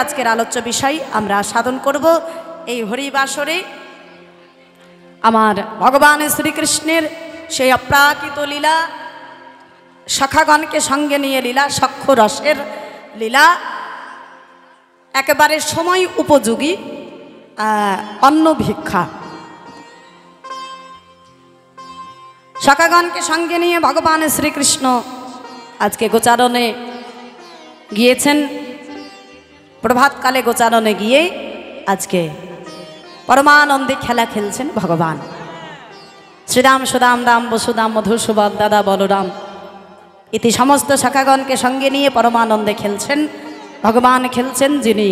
আজকের আলোচ্য বিষয় আমরা সাধন করব এই হরিবাসরে আমার ভগবান শ্রীকৃষ্ণের সেই অপ্রাকৃত লীলা, সখাগণকে সঙ্গে নিয়ে লীলা, সখ্য রসের লীলা, একেবারে সময় উপযোগী অন্ন ভিক্ষা। সখাগণকে সঙ্গে নিয়ে ভগবান শ্রীকৃষ্ণ আজকে গোচারণে গিয়েছেন। প্রভাতকালে গোচারণে গিয়ে আজকে পরমানন্দে খেলা খেলছেন ভগবান। শ্রীরাম সুদাম দাম বসুদাম মধু সুবল দাদা বলরাম ইতি সমস্ত শাখাগণকে সঙ্গে নিয়ে পরমানন্দে খেলছেন ভগবান। খেলছেন যিনি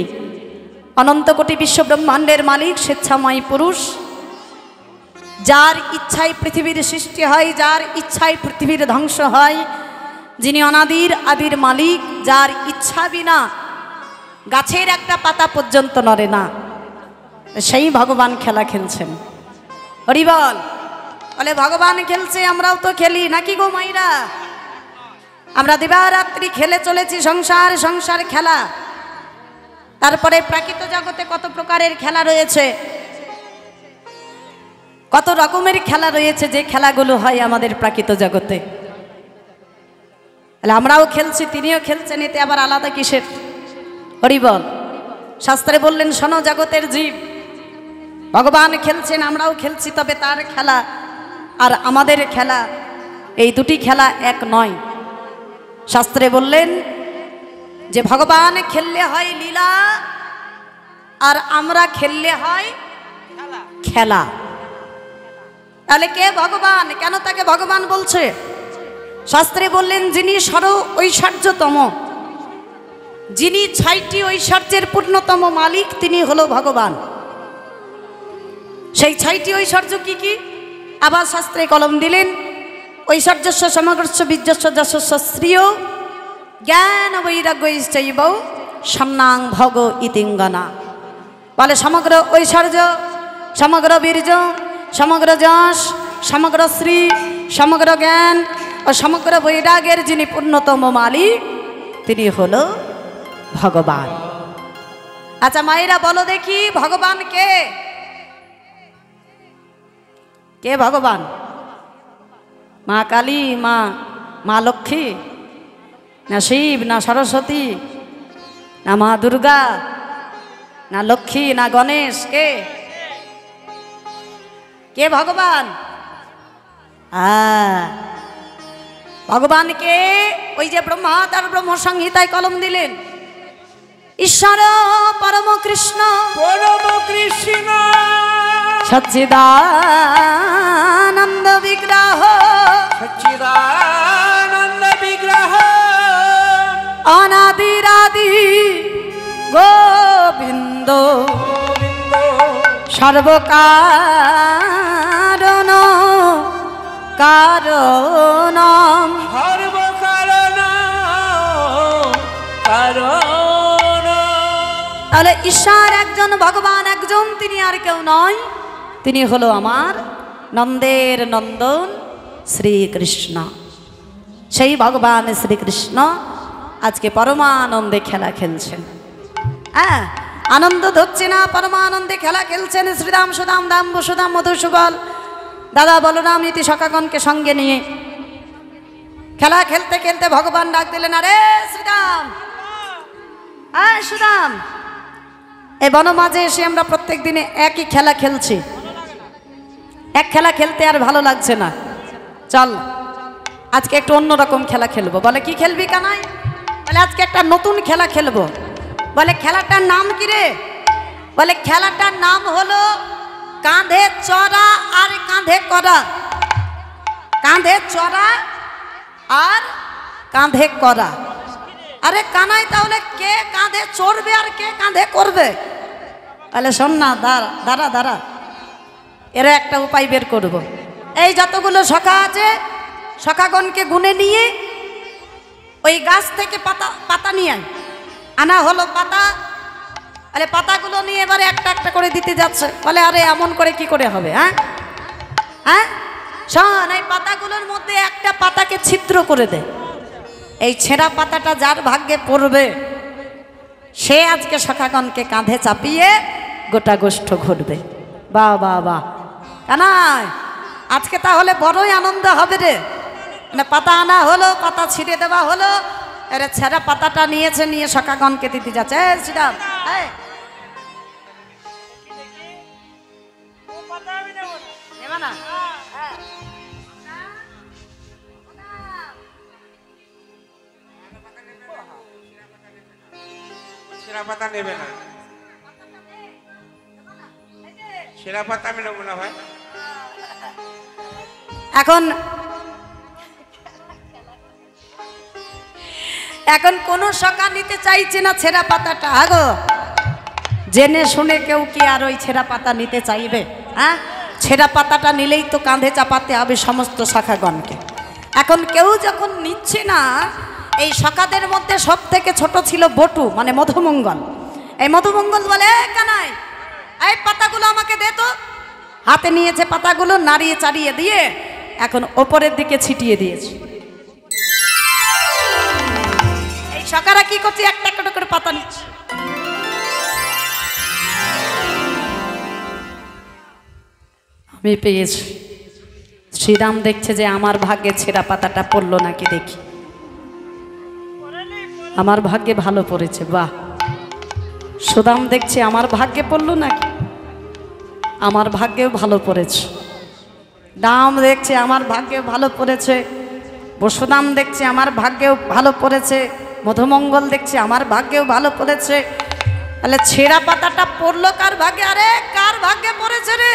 অনন্ত কোটি বিশ্ব ব্রহ্মাণ্ডের মালিক, স্বেচ্ছাময় পুরুষ, যার ইচ্ছায় পৃথিবীর সৃষ্টি হয়, যার ইচ্ছায় পৃথিবীর ধ্বংস হয়, যিনি অনাদির আদির মালিক, যার ইচ্ছা বিনা গাছের একটা পাতা পর্যন্ত নড়ে না, সেই ভগবান খেলা খেলছেন। হরি বল। বলে ভগবান খেলছে, আমরাও তো খেলি নাকি গো মাইরা? আমরা দিবারাত্রি খেলে চলেছি সংসার সংসার খেলা। তারপরে প্রাকৃত জগতে কত প্রকারের খেলা রয়েছে, কত রকমের খেলা রয়েছে, যে খেলাগুলো হয় আমাদের প্রাকৃত জগতে। তাহলে আমরাও খেলছি, তিনিও খেলছেন, এতে আবার আলাদা কিসের? হরি বল। শাস্ত্রে বললেন শোনো জগতের জীব, ভগবান খেলছেন, আমরাও খেলছি, তবে তার খেলা আর আমাদের খেলা এই দুটি খেলা এক নয়। শাস্ত্রে বললেন যে ভগবান খেললে হয় লীলা আর আমরা খেললে হয় খেলা। তাহলে কে ভগবান? কেন তাকে ভগবান বলছে? শাস্ত্রে বললেন যিনি সর্ব ঐশ্বর্যতম, যিনি 6টি ঐশ্বর্যের পূর্ণতম মালিক, তিনি হলো ভগবান। সেই 6টি ঐশ্বর্য কি কি? আবার শাস্ত্রে কলম দিলেন ঐশ্বর্যস্য সমগ্রস্য বীর্যস্য যশস্য শ্রিয় জ্ঞান বৈরাগ্যৈশ্চৈব সম্নাং ভগ ইতিঙ্গনা। বলে সমগ্র ঐশ্বর্য, সমগ্র বীর্য, সমগ্র যশ, সমগ্র শ্রী, সমগ্র জ্ঞান ও সমগ্র বৈরাগের যিনি পূর্ণতম মালিক, তিনি হলো ভগবান। আচ্ছা মায়েরা বলো দেখি, ভগবান কে? কে ভগবান? মা কালী, মা লক্ষ্মী, না শিব, না সরস্বতী, না মা দুর্গা, না লক্ষ্মী, না গণেশ? কে কে ভগবান? ভগবানকে ওই যে ব্রহ্মা তার ব্রহ্ম সংহিতায় কলম দিলেন ঈশ্বর পরম কৃষ্ণ সচ্চিদানন্দ বিগ্রহ অনাদিরাদি গোবিন্দ সর্বকারণ কারণম তাহলে ঈশ্বর একজন, ভগবান একজন, তিনি আর কেউ নয়, তিনি হলো আমার নন্দের নন্দন শ্রীকৃষ্ণ। সেই ভগবান শ্রীকৃষ্ণ আজকে পরমানন্দে খেলা খেলছেন। হ্যাঁ, আনন্দ ধরছে না, পরমানন্দে খেলা খেলছেন। শ্রীরাম সুদাম দাম বসুদাম মধু সুবল দাদা বলরাম ইতি সখাগণকে সঙ্গে নিয়ে খেলা খেলতে খেলতে ভগবান ডাক দিলেন, আরে শ্রীরাম, হ্যাঁ সুদাম, এই বনমাঝে এসে আমরা প্রত্যেক দিনে একই খেলা খেলছি, এক খেলা খেলতে আর ভালো লাগছে না, চল আজকে একটু অন্যরকম খেলা খেলবো। বলে কি খেলবি কানাই? বলে আজকে একটা নতুন খেলা খেলবো। বলে খেলাটার নাম কি রে? বলে খেলাটার নাম হলো কাঁধে চড়া আর কাঁধে করা। কাঁধে চড়া আর কাঁধে করা। আরে কানাই, তাহলে কে কাঁধে চড়বে আর কে কাঁধে করবে? বলে শোন না, দাঁড়া দাঁড়া, এরা একটা উপায় বের করব। এই যতগুলো সখা আছে সখাগণকে গুনে নিয়ে ওই গাছ থেকে পাতা নিয়ে আনা হলো পাতা। আরে পাতাগুলো নিয়ে এবারে একটা একটা করে দিতে যাচ্ছে। বলে আরে এমন করে কি করে হবে? হ্যাঁ শোন, এই পাতাগুলোর মধ্যে একটা পাতাকে ছিদ্র করে দে। এই ছেঁড়া পাতাটা যার ভাগ্যে পড়বে সে আজকে সখাগণকে কাঁধে চাপিয়ে গোটা গোষ্ঠ ঘুরবে। বাহ বাহ বাহ, কানাই আজকে তাহলে বড়ই আনন্দ হবে রে। মানে পাতা আনা হলো, পাতা ছিঁড়ে দেওয়া হলো, এর ছেঁড়া পাতাটা নিয়েছে, নিয়ে সখাগণকে দিতে যাচ্ছে। শ্রীরাম না, সেরা পাতা নেবে না, সেরা পাতা আমি নেবো না ভাই। এখন এখন কোন সখা নিতে চাইছে না ছেঁড়া পাতাটা। আগো জেনে শুনে কেউ কি আর ওই ছেঁড়া পাতা নিতে চাইবে? হ্যাঁ, ছেঁড়া পাতাটা নিলেই তো কাঁধে চাপাতে হবে সমস্ত সখাগণকে। এখন কেউ যখন নিচ্ছে না, এই সখাদের মধ্যে সব থেকে ছোট ছিল বটু, মানে মধুমঙ্গল। এই মধুমঙ্গল বলে, কানাই এই পাতাগুলো আমাকে দে তো। হাতে নিয়েছে পাতাগুলো, নাড়িয়ে চাড়িয়ে দিয়ে এখন ওপরের দিকে ছিটিয়ে দিয়েছে। এই সখারা কি করছে, একটা একটা করে পাতা নিচ্ছে। আমি পেয়েছি। শ্রীরাম দেখছে যে আমার ভাগ্যে ছেঁড়া পাতাটা পড়লো নাকি দেখি। আমার ভাগ্যে ভালো পড়েছে, বাহ। সুদাম দেখছে আমার ভাগ্যে পড়লো নাকি, আমার ভাগ্যেও ভালো পড়েছে। দাম দেখছে আমার ভাগ্যেও ভালো পড়েছে। বসুদাম দেখছে আমার ভাগ্যেও ভালো পড়েছে। মধুমঙ্গল দেখছে আমার ভাগ্যেও ভালো পড়েছে। তাহলে ছেঁড়া পাতাটা পড়লো কার ভাগ্যে? আরে কার ভাগ্যে পড়েছে রে?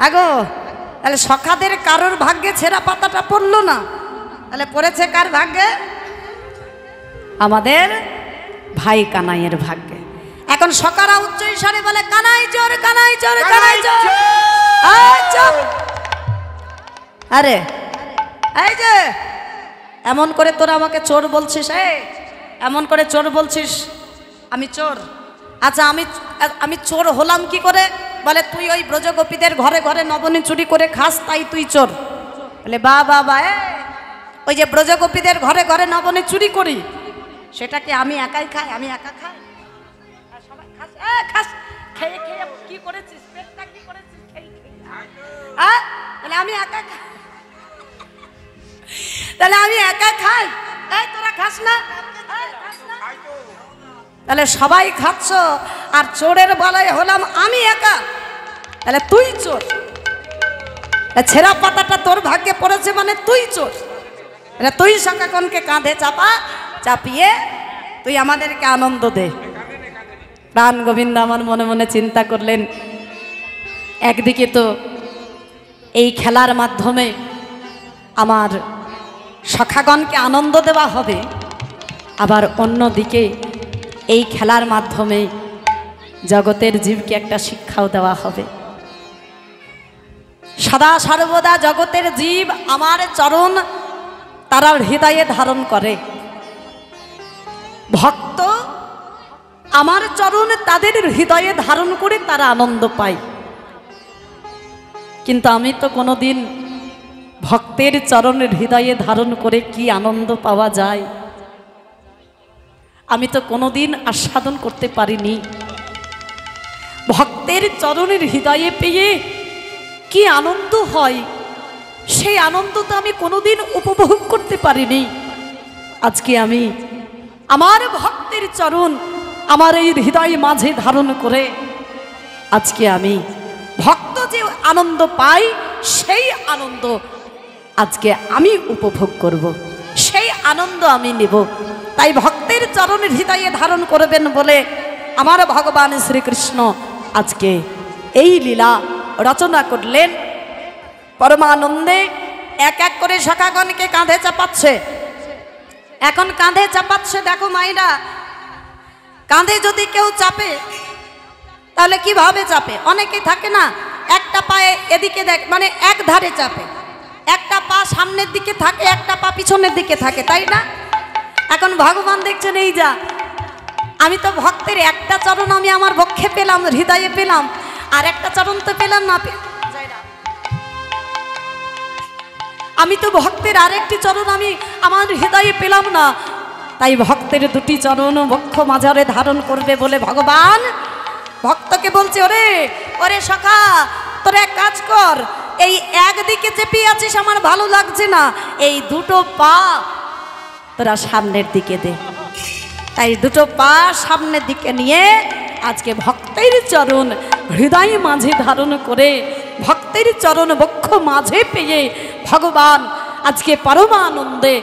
আগো তাহলে সখাদের কারোর ভাগ্যে ছেঁড়া পাতাটা পড়লো না, তাহলে পড়েছে কার ভাগ্যে? আমাদের ভাই কানাইয়ের ভাগ্যে। এখন সখারা উচ্চ ইশারে বলে, কানাই চোর, কানাই চোর, কানাই চোর। আরে এই যে এমন করে তোরা আমাকে চোর বলছিস, এমন করে চোর বলছিস? আমি চোর? আচ্ছা আমি চোর হলাম কি করে? বলে তুই ওই ব্রজগোপীদের ঘরে ঘরে নবনী চুরি করে খাস, তাই তুই চোর। বলে বা বাবা, ওই যে ব্রজগোপীদের ঘরে ঘরে নবনী চুরি করি, সেটা কি আমি একাই খাই? আমি একা খাই? সবাই খাস? খাস, খেয়ে খেয়ে কি করেছিস? পেটটা কি করেছিস? তাহলে আমি একা খাই? তাহলে আমি একা খাই? তোরা খাস না? তাহলে সবাই খাচ্ছ, আর চোরের বলাই হলাম আমি একা, তাহলে তুই চোর। ছেঁড়া পাতাটা তোর ভাগ্যে পড়েছে মানে তুই চোর। তুই সখাগণকে কাঁধে চাপিয়ে তুই আমাদেরকে আনন্দ দে। প্রাণ গোবিন্দ আমার মনে মনে চিন্তা করলেন, একদিকে তো এই খেলার মাধ্যমে আমার সখাগণকে আনন্দ দেওয়া হবে, আবার অন্যদিকে এই খেলার মাধ্যমে জগতের জীবকে একটা শিক্ষাও দেওয়া হবে। সদা সর্বদা জগতের জীব আমার চরণ তারা হৃদয়ে ধারণ করে। ভক্ত আমার চরণ তাদের হৃদয়ে ধারণ করে তারা আনন্দ পায়। কিন্তু আমি তো কোনোদিন ভক্তের চরণের হৃদয়ে ধারণ করে কি আনন্দ পাওয়া যায় আমি তো কোনোদিন আস্বাদন করতে পারিনি। ভক্তের চরণের হৃদয়ে পেয়ে কি আনন্দ হয়, সেই আনন্দ তো আমি কোনোদিন উপভোগ করতে পারিনি। আজকে আমি আমার ভক্তের চরণ আমার এই হৃদয় মাঝে ধারণ করে আজকে আমি ভক্ত যে আনন্দ পাই, সেই আনন্দ আজকে আমি উপভোগ করব, সেই আনন্দ আমি নেব। তাই ভক্তের চরণের হৃদয়ে ধারণ করবেন বলে আমার ভগবান শ্রীকৃষ্ণ আজকে এই লীলা রচনা করলেন। পরমানন্দে এক এক করে সখাগণকে কাঁধে চাপাচ্ছে। এখন কাঁধে চাপাচ্ছে, দেখো মাইরা, কাঁধে যদি কেউ চাপে তাহলে কিভাবে চাপে? অনেকে থাকে না, একটা পায়ে এদিকে দেখ, মানে এক ধারে চাপে, একটা পা সামনের দিকে থাকে, একটা পা পিছনের দিকে থাকে, তাই না? এখন ভগবান দেখছেন, এই যা আমি তো ভক্তের একটা চরণ আমি আমার বক্ষে পেলাম, হৃদয়ে পেলাম, আর একটা চরণ তো পেলাম না। আমি তো ভক্তের আরেকটি চরণ আমি আমার হৃদয়ে পেলাম না। তাই ভক্তের দুটি চরণ বক্ষ মাঝারে ধারণ করবে বলে ভগবান ভক্তকে বলছে, ওরে ওরে সখা, তোর এক কাজ কর, এই একদিকে চেপে আছিস আমার ভালো লাগছে না, এই দুটো পা তোরা সামনের দিকে দে। তাই দুটো পা সামনের দিকে নিয়ে আজকে ভক্তের চরণ হৃদয় মাঝে ধারণ করে ভক্তের চরণ বক্ষ মাঝে পেয়ে ভগবান আজকে পরমানন্দে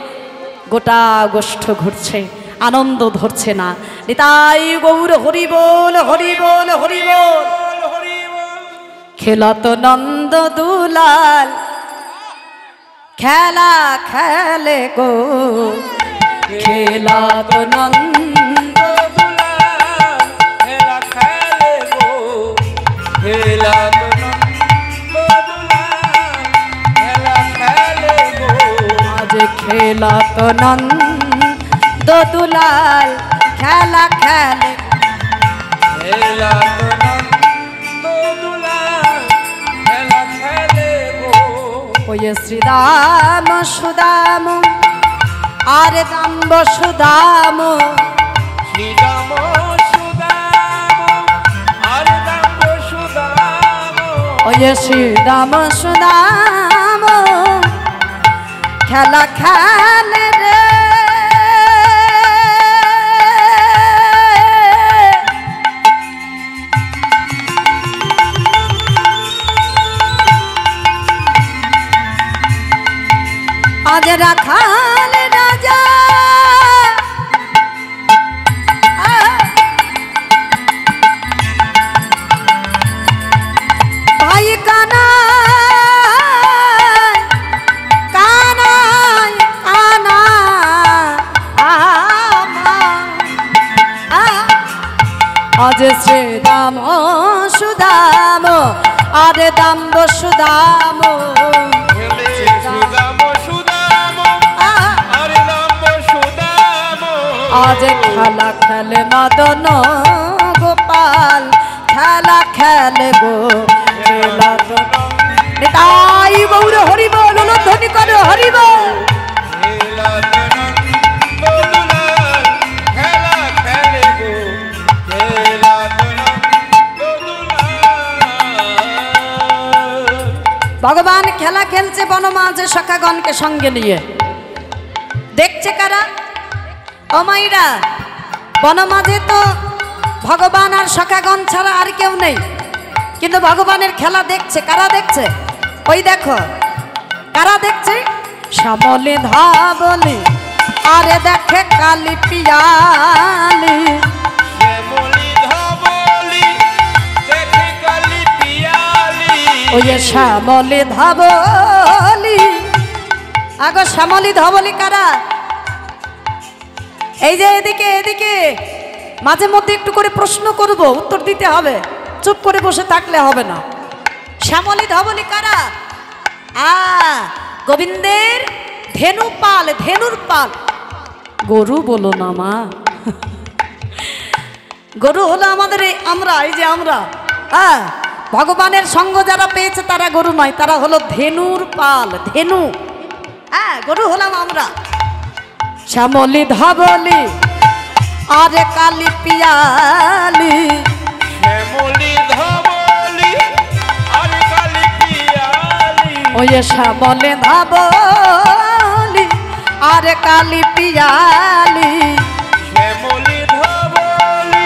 গোটা গোষ্ঠ ঘুরছে, আনন্দ ধরছে না। নিতাই গৌর হরি বল, হরি বল, হরি বল। খেলত নন্দ দুলাল খেলা খেলে গো, খেলত নন্দ দুলাল খেলা খেলে গো, খেলত নন্দ দুলাল খেলা খেলে গো। আজ খেলত নন্দ দুলাল খেলা খেলে, খেলত নন্দ দুলাল খেলা খেলে গো। ওই শ্রীদাম সুদাম আর দাম্ব সুদাম, শ্রীদাম সুদাম আর দাম্ব সুদাম। ওই শ্রীদাম সুদাম খেলা খেলে রে, আজ রাখাল রাজা ভাই কানাই কানাই কানা, আজ শ্রীদাম সুদাম আরে দাম্ব সুদাম, আজ খেলা খেলে মদন গোপাল খেলা খেলে গো, খেলা তাই গৌর হরি বল, ধ্বনি করে হরি বল। ভগবান খেলা খেলছে বনমাঝে সখাগণকে সঙ্গে নিয়ে। দেখছে কারা? অমাইরা। বনমাঝে তো ভগবান আর সখাগণ ছাড়া আর কেউ নেই, কিন্তু ভগবানের খেলা দেখছে। কারা দেখছে? ওই দেখো কারা দেখছে, শ্যামলি ধাবলি আরে দেখে কালি পিয়ালি, ওই শ্যামলি ধাবলি। আগো শ্যামলি ধাবলি কারা? এই যে এদিকে এদিকে মাঝে মধ্যে একটু করে প্রশ্ন করব, উত্তর দিতে হবে, চুপ করে বসে থাকলে হবে না। শ্যামলি ধাবলি কারা? গোবিন্দের ধেনু পাল, ধেনুর পাল। গরু বলো না মা, গরু হলো আমাদের আমরা, এই যে আমরা। ভগবানের সঙ্গ যারা পেয়েছে তারা গরু নয়, তারা হলো ধেনুর পাল, ধেনু। গরু হলাম আমরা। শ্যামলি ধাবলি আরে কালি পিয়ালি, শ্যামলি ধাবলি আরে কালি পিয়ালি, ওই শ্যামলি ধাবলি আরে কালি পিয়ালি, শ্যামলি ধাবলি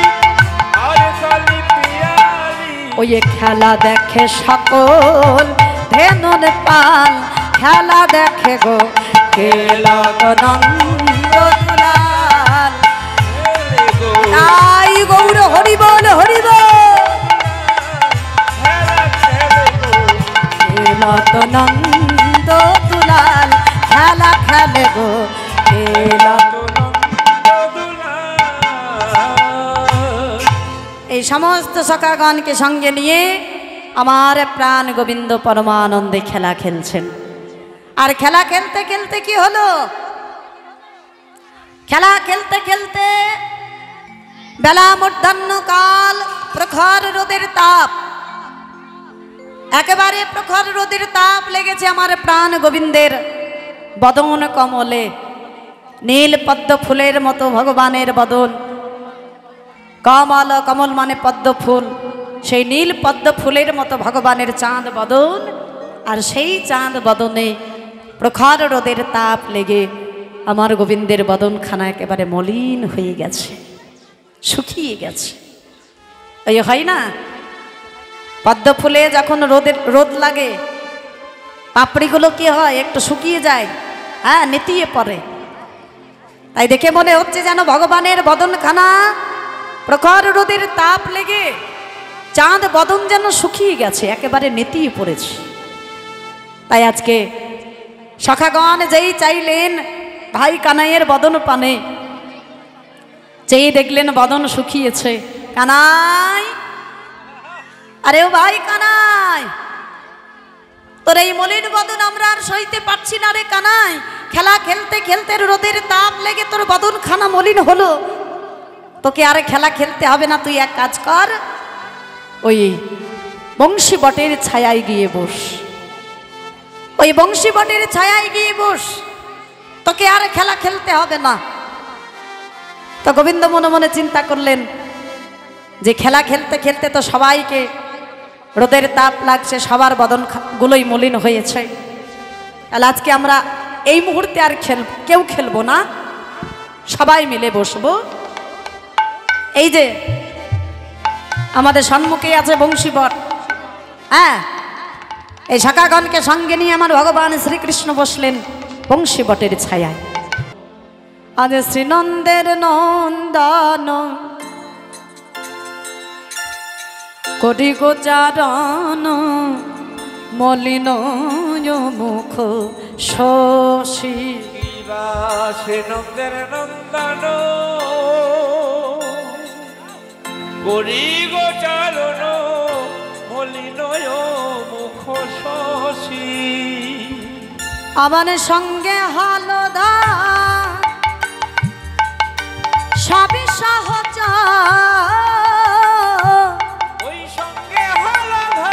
আরে কালি পিয়ালি। ওই খেলা দেখে সকল ধেনুর পাল, খেলা দেখে গো, খেলা নন্দ দুলাল। তাই গৌর হরি বল, হরি বল। খেলা নন্দ দুলাল খেলা খেলে গো, খেলা নন্দ দুলাল। এই সমস্ত সখাগণকে সঙ্গে নিয়ে আমার প্রাণ গোবিন্দ পরমানন্দে খেলা খেলছেন। আর খেলা খেলতে খেলতে কি হলো? খেলা খেলতে খেলতে বেলা মধ্যাহ্ন কাল, প্রখর রোদের তাপ, একেবারে প্রখর রোদের তাপ লেগেছে আমার প্রাণ গোবিন্দের বদন কমলে। নীল পদ্ম ফুলের মতো ভগবানের বদন। কমল, কমল মানে পদ্ম ফুল, সেই নীল পদ্ম ফুলের মতো ভগবানের চাঁদ বদন। আর সেই চাঁদ বদনে প্রখর রোদের তাপ লেগে আমার গোবিন্দের বদনখানা একেবারে মলিন হয়ে গেছে, শুকিয়ে গেছে। এই হয় না, পদ্ম ফুলে যখন রোদ লাগে পাপড়িগুলো কি হয়, একটু শুকিয়ে যায়, হ্যাঁ, নেতিয়ে পড়ে। তাই দেখে মনে হচ্ছে যেন ভগবানের বদনখানা প্রখর রোদের তাপ লেগে চাঁদ বদন যেন শুকিয়ে গেছে, একেবারে নেতিয়ে পড়েছে। তাই আজকে সখাগণ যেই চাইলেন ভাই কানাইয়ের বদন পানে, চেয়ে দেখলেন বদন শুকিয়েছে। কানাই, আরে ও ভাই কানাই, তোর এই মলিন বদন আমরা আর সইতে পারছি না রে কানাই। খেলা খেলতে খেলতে রোদের তাপ লেগে তোর বদন খানা মলিন হলো, তোকে আর খেলা খেলতে হবে না। তুই এক কাজ কর, ওই বংশী বটের ছায়ায় গিয়ে বস, ওই বংশী বটের ছায়ায় গিয়ে বস, তোকে আর খেলা খেলতে হবে না। তো গোবিন্দ মনে মনে চিন্তা করলেন যে খেলা খেলতে খেলতে তো সবাইকে রোদের তাপ লাগছে, সবার বদন গুলোই মলিন হয়েছে, তাহলে আজকে আমরা এই মুহূর্তে আর কেউ খেলবো না, সবাই মিলে বসবো। এই যে আমাদের সম্মুখে আছে বংশীবট, হ্যাঁ, এই শাখাগণকে সঙ্গে নিয়ে আমার ভগবান শ্রীকৃষ্ণ বসলেন বংশীবটের ছায়ায়। আজ শ্রীনন্দের নন্দন কোটি গোচারণ মলিন মুখ শশী। শ্রীনন্দের নন্দন করি গোচারণ মলিন মুখ শশী। আমার সঙ্গে হলদা সবই সহজ, ওই সঙ্গে হলধা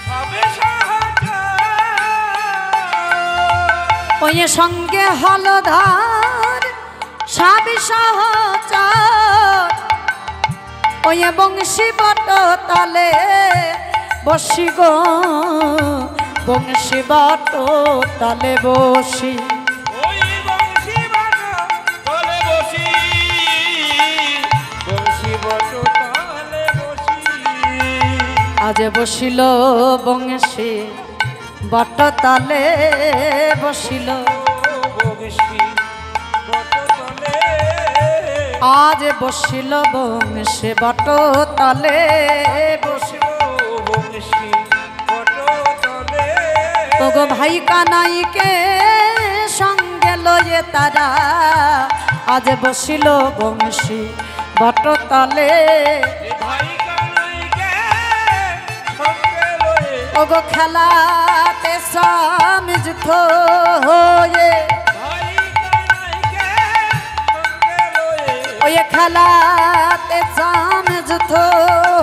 সবে সহজ, ওই সঙ্গে হলধার সবই সহজ, ওই বংশী বট তলে বসি গো, বংশী বট তলে বসি। ওই বংশী বট তলে বসি, বংশী বট তলে বসি। আজ বসিল বংশী বট তলে বসিল, বংশী বট তলে, আজ বসিল বংশী বট তলে বসিল। বংশী বট তলে, ওগো ভাই কানাইকে সঙ্গে লয়ে তারা আজ বসিল বংশী বট তলে। ভাই কানাইকে সঙ্গে লয়ে, ওগো খেলাতে সমিজত হয়ে, ভাই কানাইকে সঙ্গে লয়ে, ওই খেলাতে সমিজত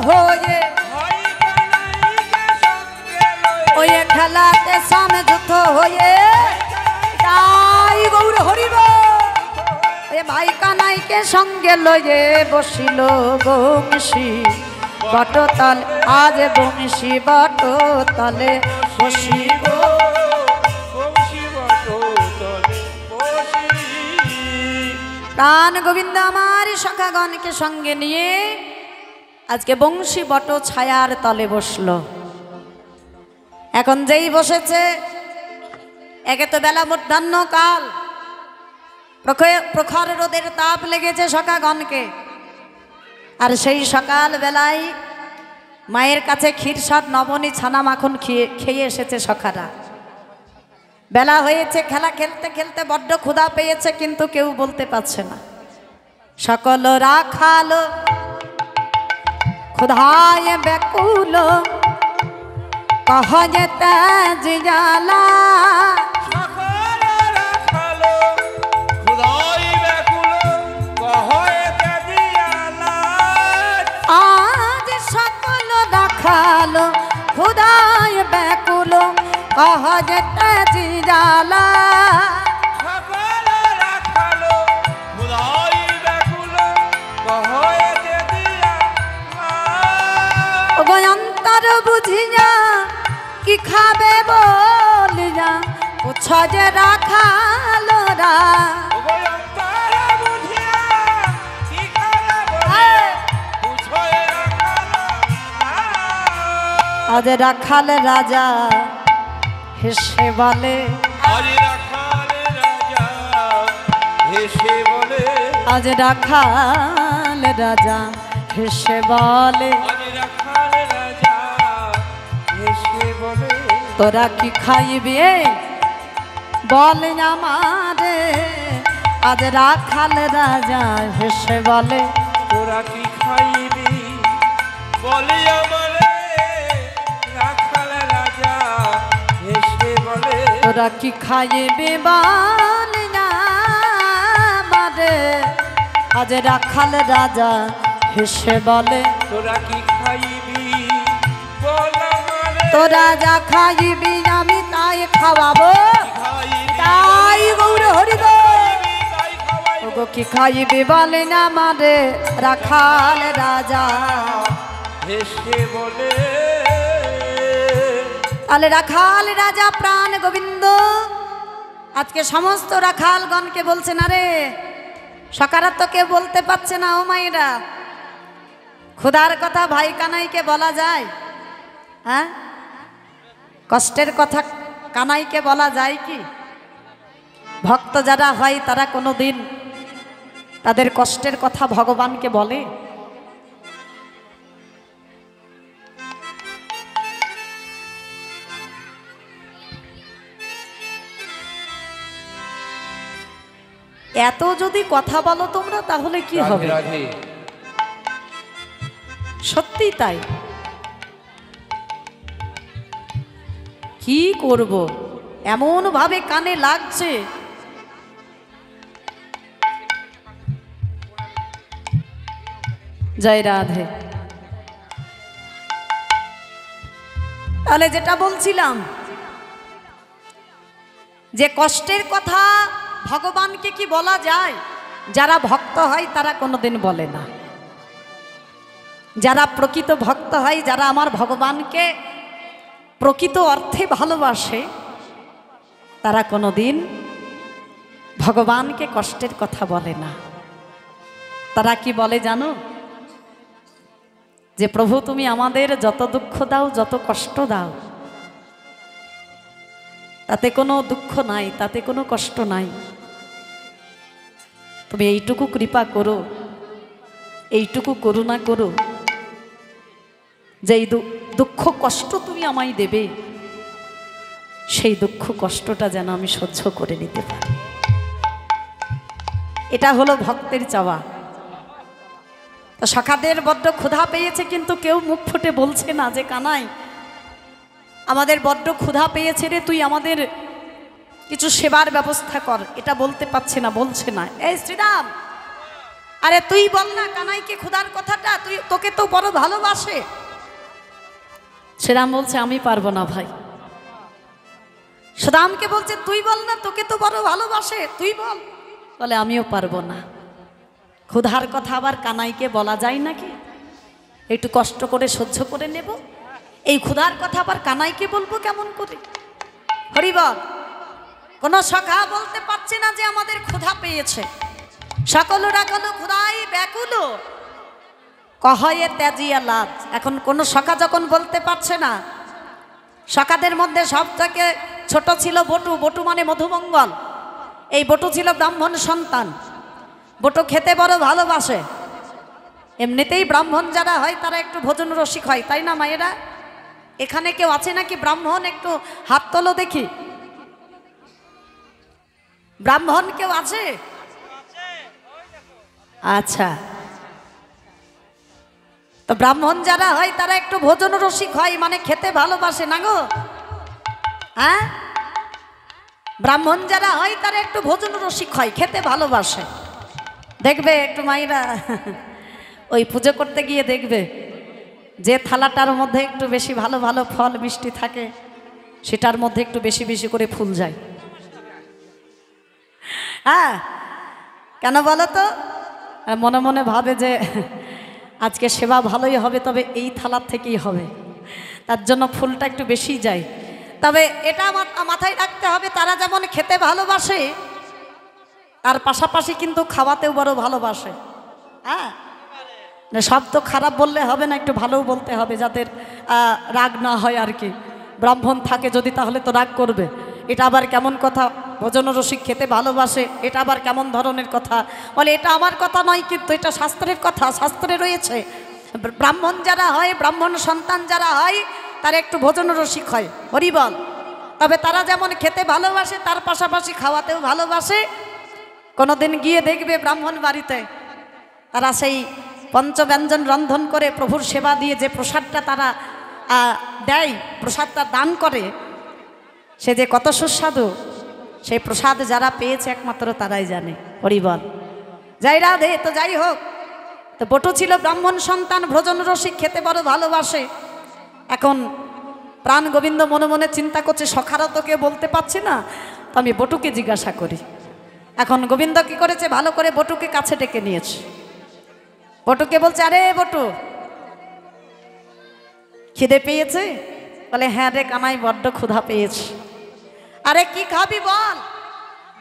হয়ে, ভাই কানাইকে সঙ্গে লয়ে, ওই খেলাতে সমিজত হয়ে, তাই গৌর হরিব। এ ভাই কানাইকে সঙ্গে লয়ে বসিল বংশী বট তলে, আজ বংশী বট তলে বসি গো। বংশী বট তলে বসি। প্রাণ গোবিন্দ আমার সখাগণকে সঙ্গে নিয়ে আজকে বংশী বট ছায়ার তলে বসলো। এখন যেই বসেছে, একে তো বেলা মধ্যাহ্ন কাল, প্রখর রোদের তাপ লেগেছে সখাগণকে। আর সেই সকাল বেলায় মায়ের কাছে ক্ষীরসাদ নবনী ছানা মাখন খেয়ে এসেছে সখারা। বেলা হয়েছে, খেলা খেলতে খেলতে বড্ড ক্ষুধা পেয়েছে, কিন্তু কেউ বলতে পারছে না। সকল রাখালো ক্ষুধায় ব্যাকুল, কহে তেজ জ্বালা, সকল রাখালো ক্ষুধায় ব্যাকুল, কহে তেজ জ্বালা। আজ সকল রাখালো ক্ষুধায় ব্যাকুল, কহ যেতে জ্বালা সকল রাখালো খুদাই ব্যাকুল কহতে দিয়া গো অন্তর বুঝিয়া কি খাবে বলিয়া পুছ যে রাখালোরা আজ রাখাল রাজা হেসে বলে আজ রাখাল রাজা হেসে বলে আজ রাখাল রাজা হেসে বলে আজ রাখাল রাজা হেসে বলে তোরা কি খাইবি বল আমারে আজ রাখাল রাজা হেসে বলে তোরা কি খাইবি বলি আমারে রাখাল রাজা হেসে বলে তোরা কি খাইবি বল আমারে আজ রাখাল রাজা হেসে বলে তোরা কি খাইবি বল আমারে তোরা যা খাইবি আমি তাই খাওয়াবো খাইবি তাই গৌর হরি গো তাই খাওয়াই ওগো কি খাইবি বলে না আমারে রাখাল রাজা হেসে বলে তাহলে রাখাল রাজা প্রাণ গোবিন্দ আজকে সমস্ত রাখালগণকে বলছে না রে সকারাত্মকে বলতে পারছে না ও মায়েরা ক্ষুধার কথা ভাই কানাইকে বলা যায় হ্যাঁ কষ্টের কথা কানাইকে বলা যায় কি ভক্ত যারা হয় তারা কোনো দিন তাদের কষ্টের কথা ভগবানকে বলে এত যদি কথা বলো তোমরা তাহলে কি হবে রাধে সত্যি তাই কি করব এমন ভাবে কানে লাগছে জয় রাধে তাহলে যেটা বলছিলাম যে কষ্টের কথা ভগবানকে কি বলা যায় যারা ভক্ত হয় তারা কোনোদিন বলে না যারা প্রকৃত ভক্ত হয় যারা আমার ভগবানকে প্রকৃত অর্থে ভালোবাসে তারা কোনোদিন ভগবানকে কষ্টের কথা বলে না তারা কি বলে জানো যে প্রভু তুমি আমাদের যত দুঃখ দাও যত কষ্ট দাও তাতে কোনো দুঃখ নাই তাতে কোনো কষ্ট নাই তুমি এইটুকু কৃপা করো এইটুকু করুণা করো যে এই দুঃখ কষ্ট তুমি আমায় দেবে সেই দুঃখ কষ্টটা যেন আমি সহ্য করে নিতে পারি এটা হলো ভক্তের চাওয়া তো সখাদের বড্ড ক্ষুধা পেয়েছে কিন্তু কেউ মুখ ফুটে বলছে না যে কানাই আমাদের বড্ড ক্ষুধা পেয়েছে রে তুই আমাদের কিছু সেবার ব্যবস্থা কর এটা বলতে পারছে না বলছে না এই শ্রীরাম আরে তুই বল না কানাইকে ক্ষুধার কথাটা তুই তোকে তো বড় ভালোবাসে শ্রীরাম বলছে আমি পারবো না ভাই সুদামকে বলছে তুই বল না তোকে তো বড় ভালোবাসে তুই বল বলে আমিও পারবো না ক্ষুধার কথা আবার কানাইকে বলা যায় নাকি একটু কষ্ট করে সহ্য করে নেব এই ক্ষুধার কথা আবার কানাইকে বলবো কেমন করে হরিবল কোনো সখা বলতে পারছে না যে আমাদের ক্ষুধা পেয়েছে সকলরা গেল ক্ষুধাই ব্যাকুল কহয়ে ত্যাজিয়া লাজ এখন কোনো সখা যখন বলতে পারছে না সখাদের মধ্যে সব থেকে ছোট ছিল বটু বটু মানে মধুমঙ্গল এই বটু ছিল ব্রাহ্মণ সন্তান বটু খেতে বড় ভালোবাসে এমনিতেই ব্রাহ্মণ যারা হয় তারা একটু ভোজন রসিক হয় তাই না মায়েরা এখানে কেউ আছে নাকি ব্রাহ্মণ একটু হাত তোলো দেখি ব্রাহ্মণ কেউ আছে আচ্ছা তো ব্রাহ্মণ যারা হয় তারা একটু ভোজন রসিক হয় মানে খেতে ভালোবাসে না গো হ্যাঁ ব্রাহ্মণ যারা হয় তারা একটু ভোজন রসিক হয় খেতে ভালোবাসে দেখবে একটু মাইরা ওই পুজো করতে গিয়ে দেখবে যে থালাটার মধ্যে একটু বেশি ভালো ভালো ফল মিষ্টি থাকে সেটার মধ্যে একটু বেশি বেশি করে ফুল যায়। হ্যাঁ, কেন বলো তো? আর মনে মনে ভাবে যে আজকে সেবা ভালোই হবে, তবে এই থালার থেকেই হবে, তার জন্য ফুলটা একটু বেশি যায়। তবে এটা মাথায় রাখতে হবে, তারা যেমন খেতে ভালোবাসে তার পাশাপাশি কিন্তু খাওয়াতেও বড় ভালোবাসে। হ্যাঁ, সব তো খারাপ বললে হবে না, একটু ভালোও বলতে হবে, যাদের রাগ না হয় আর কি। ব্রাহ্মণ থাকে যদি, তাহলে তো রাগ করবে। এটা আবার কেমন কথা? ভোজন রসিক খেতে ভালোবাসে, এটা আবার কেমন ধরনের কথা? বলে এটা আমার কথা নয়, কিন্তু এটা শাস্ত্রের কথা, শাস্ত্রে রয়েছে ব্রাহ্মণ যারা হয়, ব্রাহ্মণ সন্তান যারা হয়, তারা একটু ভোজন রসিক হয়, হরিবল। তবে তারা যেমন খেতে ভালোবাসে, তার পাশাপাশি খাওয়াতেও ভালোবাসে। কোনোদিন গিয়ে দেখবে ব্রাহ্মণ বাড়িতে তারা সেই পঞ্চব্যঞ্জন রন্ধন করে প্রভুর সেবা দিয়ে যে প্রসাদটা তারা দেয়, প্রসাদটা দান করে, সে যে কত সুস্বাদু, সেই প্রসাদ যারা পেয়েছে একমাত্র তারাই জানে, হরিবল। যাই রাধে। তো যাই হোক, তো বটু ছিল ব্রাহ্মণ সন্তান, ভোজন রসিক, খেতে বড় ভালোবাসে। এখন প্রাণ গোবিন্দ মনে মনে চিন্তা করছে, সখারা তোকে বলতে পারছি না, তো আমি বটুকে জিজ্ঞাসা করি। এখন গোবিন্দ কি করেছে, ভালো করে বটুকে কাছে ডেকে নিয়েছে। বটুকে বলছে, আরে বটু, খিদে পেয়েছে? বলে, হ্যাঁ রে কানাই, বড্ড ক্ষুধা পেয়েছে। আরে কি খাবি বল?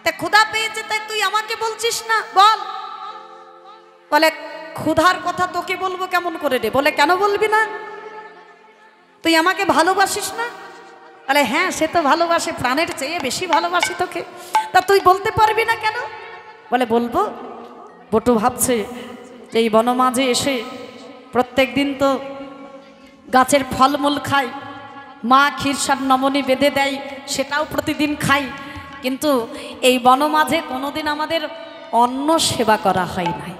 তা ক্ষুধা পেয়েছে তাই তুই আমাকে বলছিস না, বল। বলে, ক্ষুধার কথা তোকে বলবো কেমন করে রে? বলে, কেন বলবি না? তুই আমাকে ভালোবাসিস না? বলে, হ্যাঁ সে তো ভালোবাসে, প্রাণের চেয়ে বেশি ভালোবাসি তোকে। তা তুই বলতে পারবি না কেন? বলে, বলবো। বটু ভাবছে যে এই বনমাঝে এসে প্রত্যেক দিন তো গাছের ফলমূল খাই, মা ক্ষীরসার নমনি বেঁধে দেয়, সেটাও প্রতিদিন খাই, কিন্তু এই বনমাঝে কোনোদিন আমাদের অন্ন সেবা করা হয় নাই।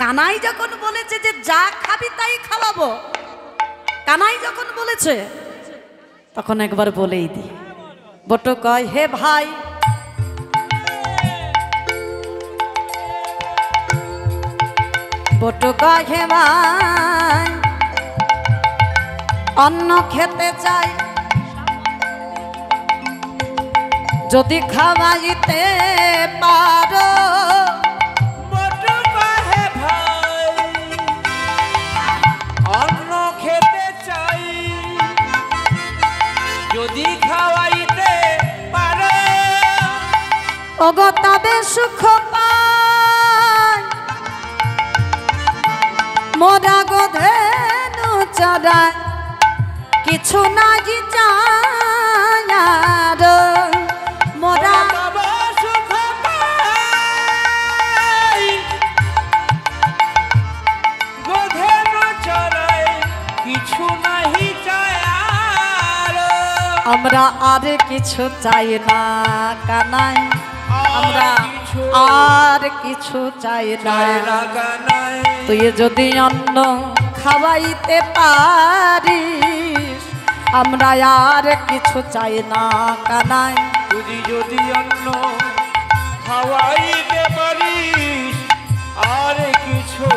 কানাই যখন বলেছে যে যা খাবি তাই খাওয়াবো, কানাই যখন বলেছে তখন একবার বলেই দি। বটু কয়, হে ভাই, বটু কয়, হে ভাই, অন্ন খেতে চাই, যদি খাওয়াইতে পারো। বটু কহে ভাই, অন্ন খেতে চাই, যদি খাওয়াইতে পারো। ওগো তবে সুখ পাই, মোরা গোধেনু চড়ায় কিছু নাহি চায়ার, মোরা বাবা সুখ পাই, গোধেনু চড়াই কিছু নাহি চায় আর। আমরা আর কিছু চাই না কানাই, আমরা আর কিছু চাই না। তুই যদি অন্ন খাওয়াইতে পারিস, আমরা আর কিছু চাই না কানাই। তুই যদি অন্ন খাওয়াইতে পারিস, আর কিছু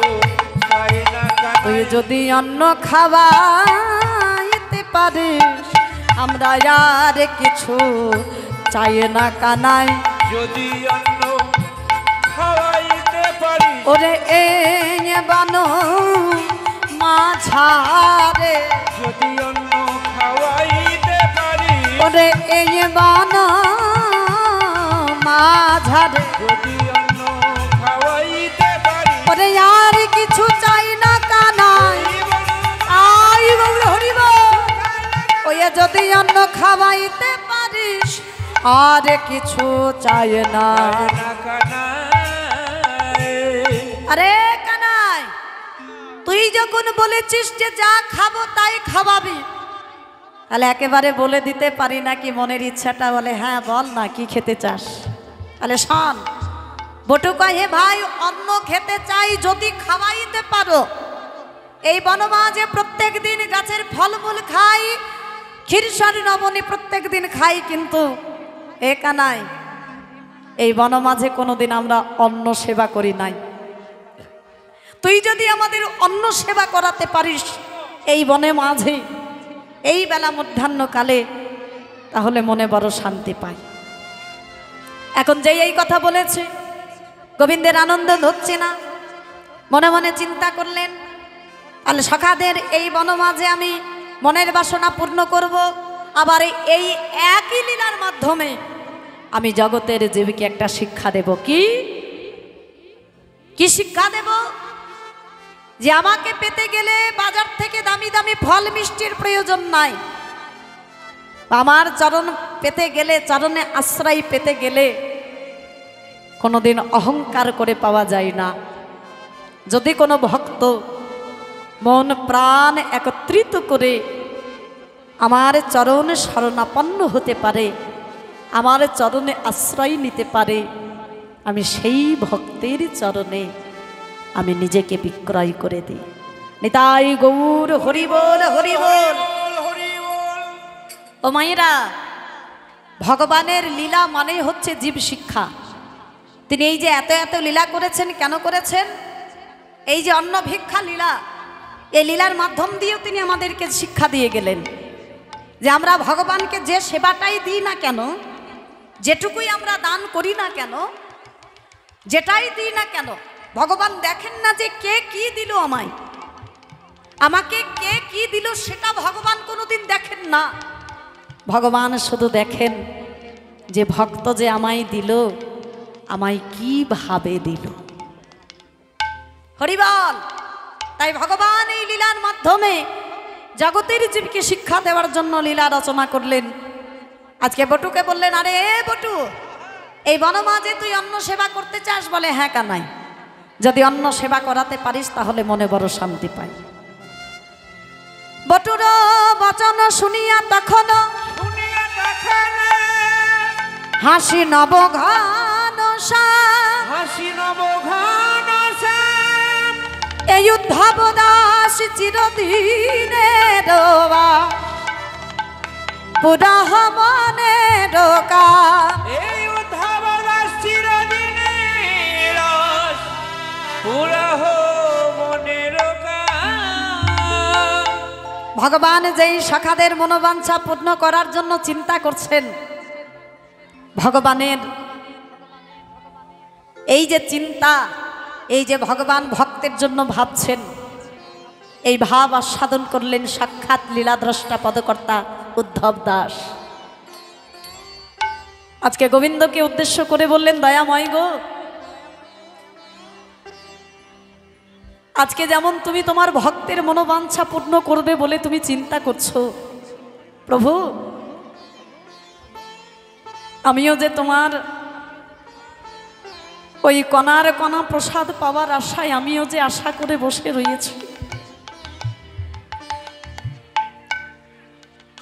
চাই না কানাই। তুই যদি অন্ন খাওয়াইতে পারিস, আমরা আর কিছু চাই না কানাই। যদি অন্ন খাওয়াইতে পারিস, ওরে এ বানো মাঝারে, যদি অন্ন খাওয়াইতে পারিস, ওরে এ বানো মাঝারে, যদি অন্ন খাওয়াইতে পারিস, ওরে আর কিছু চাই না কানাই। আই বাবু হরিব, ওই যদি অন্ন খাওয়াইতে পারিস, আর কিছু চাই না। আরে কানাই, তুই যখন বলেছিস যে যা খাবো তাই খাওয়াবি, তাহলে একেবারে বলে দিতে পারি নাকি মনের ইচ্ছাটা? বলে, হ্যাঁ বল না, কি খেতে চাস? তাহলে শোন। বটু কয়, হে ভাই, অন্ন খেতে চাই, যদি খাওয়াইতে পারো। এই বনমাঝে প্রত্যেক দিন গাছের ফলমূল খাই, ক্ষীরসার নবনী প্রত্যেক দিন খাই, কিন্তু এ কানাই, এই বনমাঝে কোনোদিন আমরা অন্ন সেবা করি নাই। তুই যদি আমাদের অন্ন সেবা করাতে পারিস, এই বনে মাঝে এই বেলা মধ্যাহ্নকালে তাহলে মনে বড় শান্তি পাই। এখন যেই এই কথা বলেছে, গোবিন্দের আনন্দ ধরছে না, মনে মনে চিন্তা করলেন, তাহলে সখাদের এই বনমাঝে আমি মনের বাসনা পূর্ণ করব, আবার এই একই লীলার মাধ্যমে আমি জগতের জীবকে একটা শিক্ষা দেব। কি শিক্ষা দেব? যে আমাকে পেতে গেলে বাজার থেকে দামি দামি ফল মিষ্টির প্রয়োজন নাই। আমার চরণ পেতে গেলে, চরণে আশ্রয় পেতে গেলে কোনোদিন অহংকার করে পাওয়া যায় না। যদি কোনো ভক্ত মন প্রাণ একত্রিত করে আমার চরণে শরণাপন্ন হতে পারে, আমার চরণে আশ্রয় নিতে পারে, আমি সেই ভক্তের চরণে আমি নিজেকে বিক্রয় করে দিই। নিতাই গৌর হরি বল, হরি বল। ও মায়েরা, ভগবানের লীলা মানে হচ্ছে জীব শিক্ষা। তিনি এই যে এত এত লীলা করেছেন, কেন করেছেন? এই যে অন্ন ভিক্ষা লীলা, এই লীলার মাধ্যম দিয়েও তিনি আমাদেরকে শিক্ষা দিয়ে গেলেন যে আমরা ভগবানকে যে সেবাটাই দিই না কেন, যেটুকুই আমরা দান করি না কেন, যেটাই দিই না কেন, ভগবান দেখেন না যে কে কি দিল আমায়, আমাকে কে কি দিল সেটা ভগবান কোনোদিন দেখেন না। ভগবান শুধু দেখেন যে ভক্ত যে আমায় দিল, আমায় কিভাবে দিল। হরিবল। তাই ভগবান এই লীলার মাধ্যমে জগতের জীবকে শিক্ষা দেওয়ার জন্য লীলা রচনা করলেন। আজকে বটুকে বললেন, আরে বটু, এই বনমাঝে তুই অন্ন সেবা করতে চাস? বলে, হ্যাঁ কানাই, যদি অন্ন সেবা করাতে পারিস তাহলে মনে বড় শান্তি পাই। বটুর বচন শুনিয়া তখন হাসি নব ঘন হাসি নব ঘন এই উদ্ধব দাস চিরদিনে পুরাহ মনে রোকা, এই উদ্ধব দাস চিরদিনে পুরাহ মনে রোকা। ভগবান যেই সখাদের মনোবাঞ্ছা পূর্ণ করার জন্য চিন্তা করছেন, ভগবানের এই যে চিন্তা, এই যে ভগবান ভক্তের জন্য ভাবছেন, এই ভাব আস্বাদন করলেন সাক্ষাৎ লীলাদ্রষ্টা পদকর্তা উদ্ধব দাস। আজকে গোবিন্দকে উদ্দেশ্য করে বললেন, দয়াময় গো, আজকে যেমন তুমি তোমার ভক্তের মনোবাঞ্ছা পূর্ণ করবে বলে তুমি চিন্তা করছো, প্রভু আমিও যে তোমার ওই কণার কণা প্রসাদ পাওয়ার আশায় আমিও যে আশা করে বসে রয়েছি,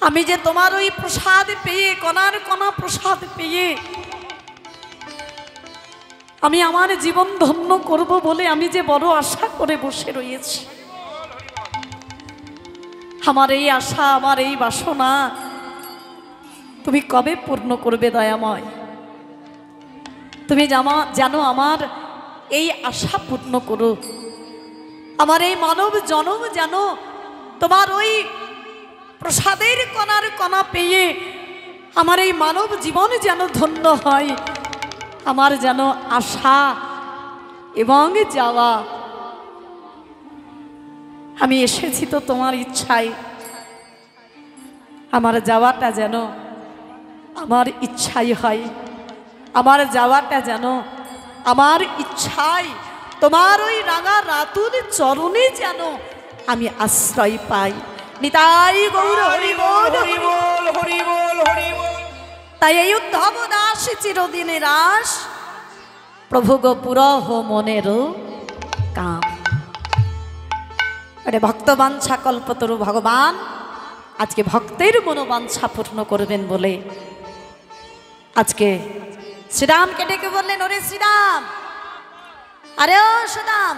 আমি যে তোমার ওই প্রসাদ পেয়ে, কণার কণা প্রসাদ পেয়ে আমি আমার জীবন ধন্য করব বলে আমি যে বড় আশা করে বসে রয়েছি, আমার এই আশা, আমার এই বাসনা তুমি কবে পূর্ণ করবে দয়াময়? তুমি জানো আমার এই আশা পূর্ণ করো, আমার এই মানব জনম যেন তোমার ওই প্রসাদের কণার কণা পেয়ে আমার এই মানব জীবন যেন ধন্য হয়, আমার যেন আশা এবং যাওয়া। আমি এসেছি তো তোমার ইচ্ছায়, আমার যাওয়াটা যেন আমার ইচ্ছাই হয়, আমার যাওয়াটা যেন আমার ইচ্ছায় তোমার ওই রাঙা রাতুর চরণে যেন আমি আশ্রয় পাই। নিতাই গৌর হরি বল, হরি বল, হরি বল, হরি বল। তাই এই উদ্ধব দাস চিরদিনের আস, প্রভু গো পুরহ মনেরও কাম। আরে ভক্তবাঞ্ছা কল্পতরু ভগবান আজকে ভক্তের মনোবাঞ্ছা পূর্ণ করবেন বলে আজকে শ্রীরামকে ডেকে বললেন, ওরে শ্রীরাম, আরে ও শ্রীরাম,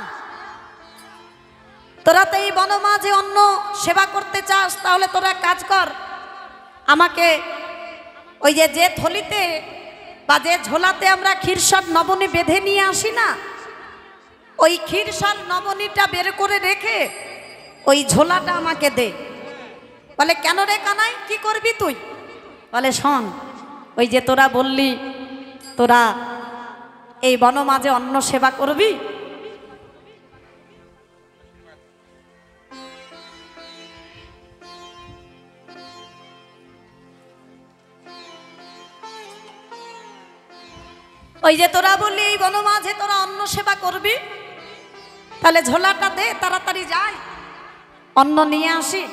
তোরা তো এই বনমাঝে অন্য সেবা করতে চাস, তাহলে তোরা কাজ কর, আমাকে ওই যে থলিতে বা যে ঝোলাতে আমরা ক্ষীরসর নবনী বেঁধে নিয়ে আসি না, ওই ক্ষীরসর নবনীটা বের করে রেখে ওই ঝোলাটা আমাকে দে। বলে, কেন রে কানাই, কি করবি তুই? বলে শোন, ওই যে তোরা বললি তোরা এই বনমাঝে অন্ন সেবা করবি, ওই যে তোরা বললি এই বনমাঝে তোরা অন্ন সেবা করবি, তাহলে ঝোলাটা দে, তাড়াতাড়ি যাই অন্ন নিয়ে আসি।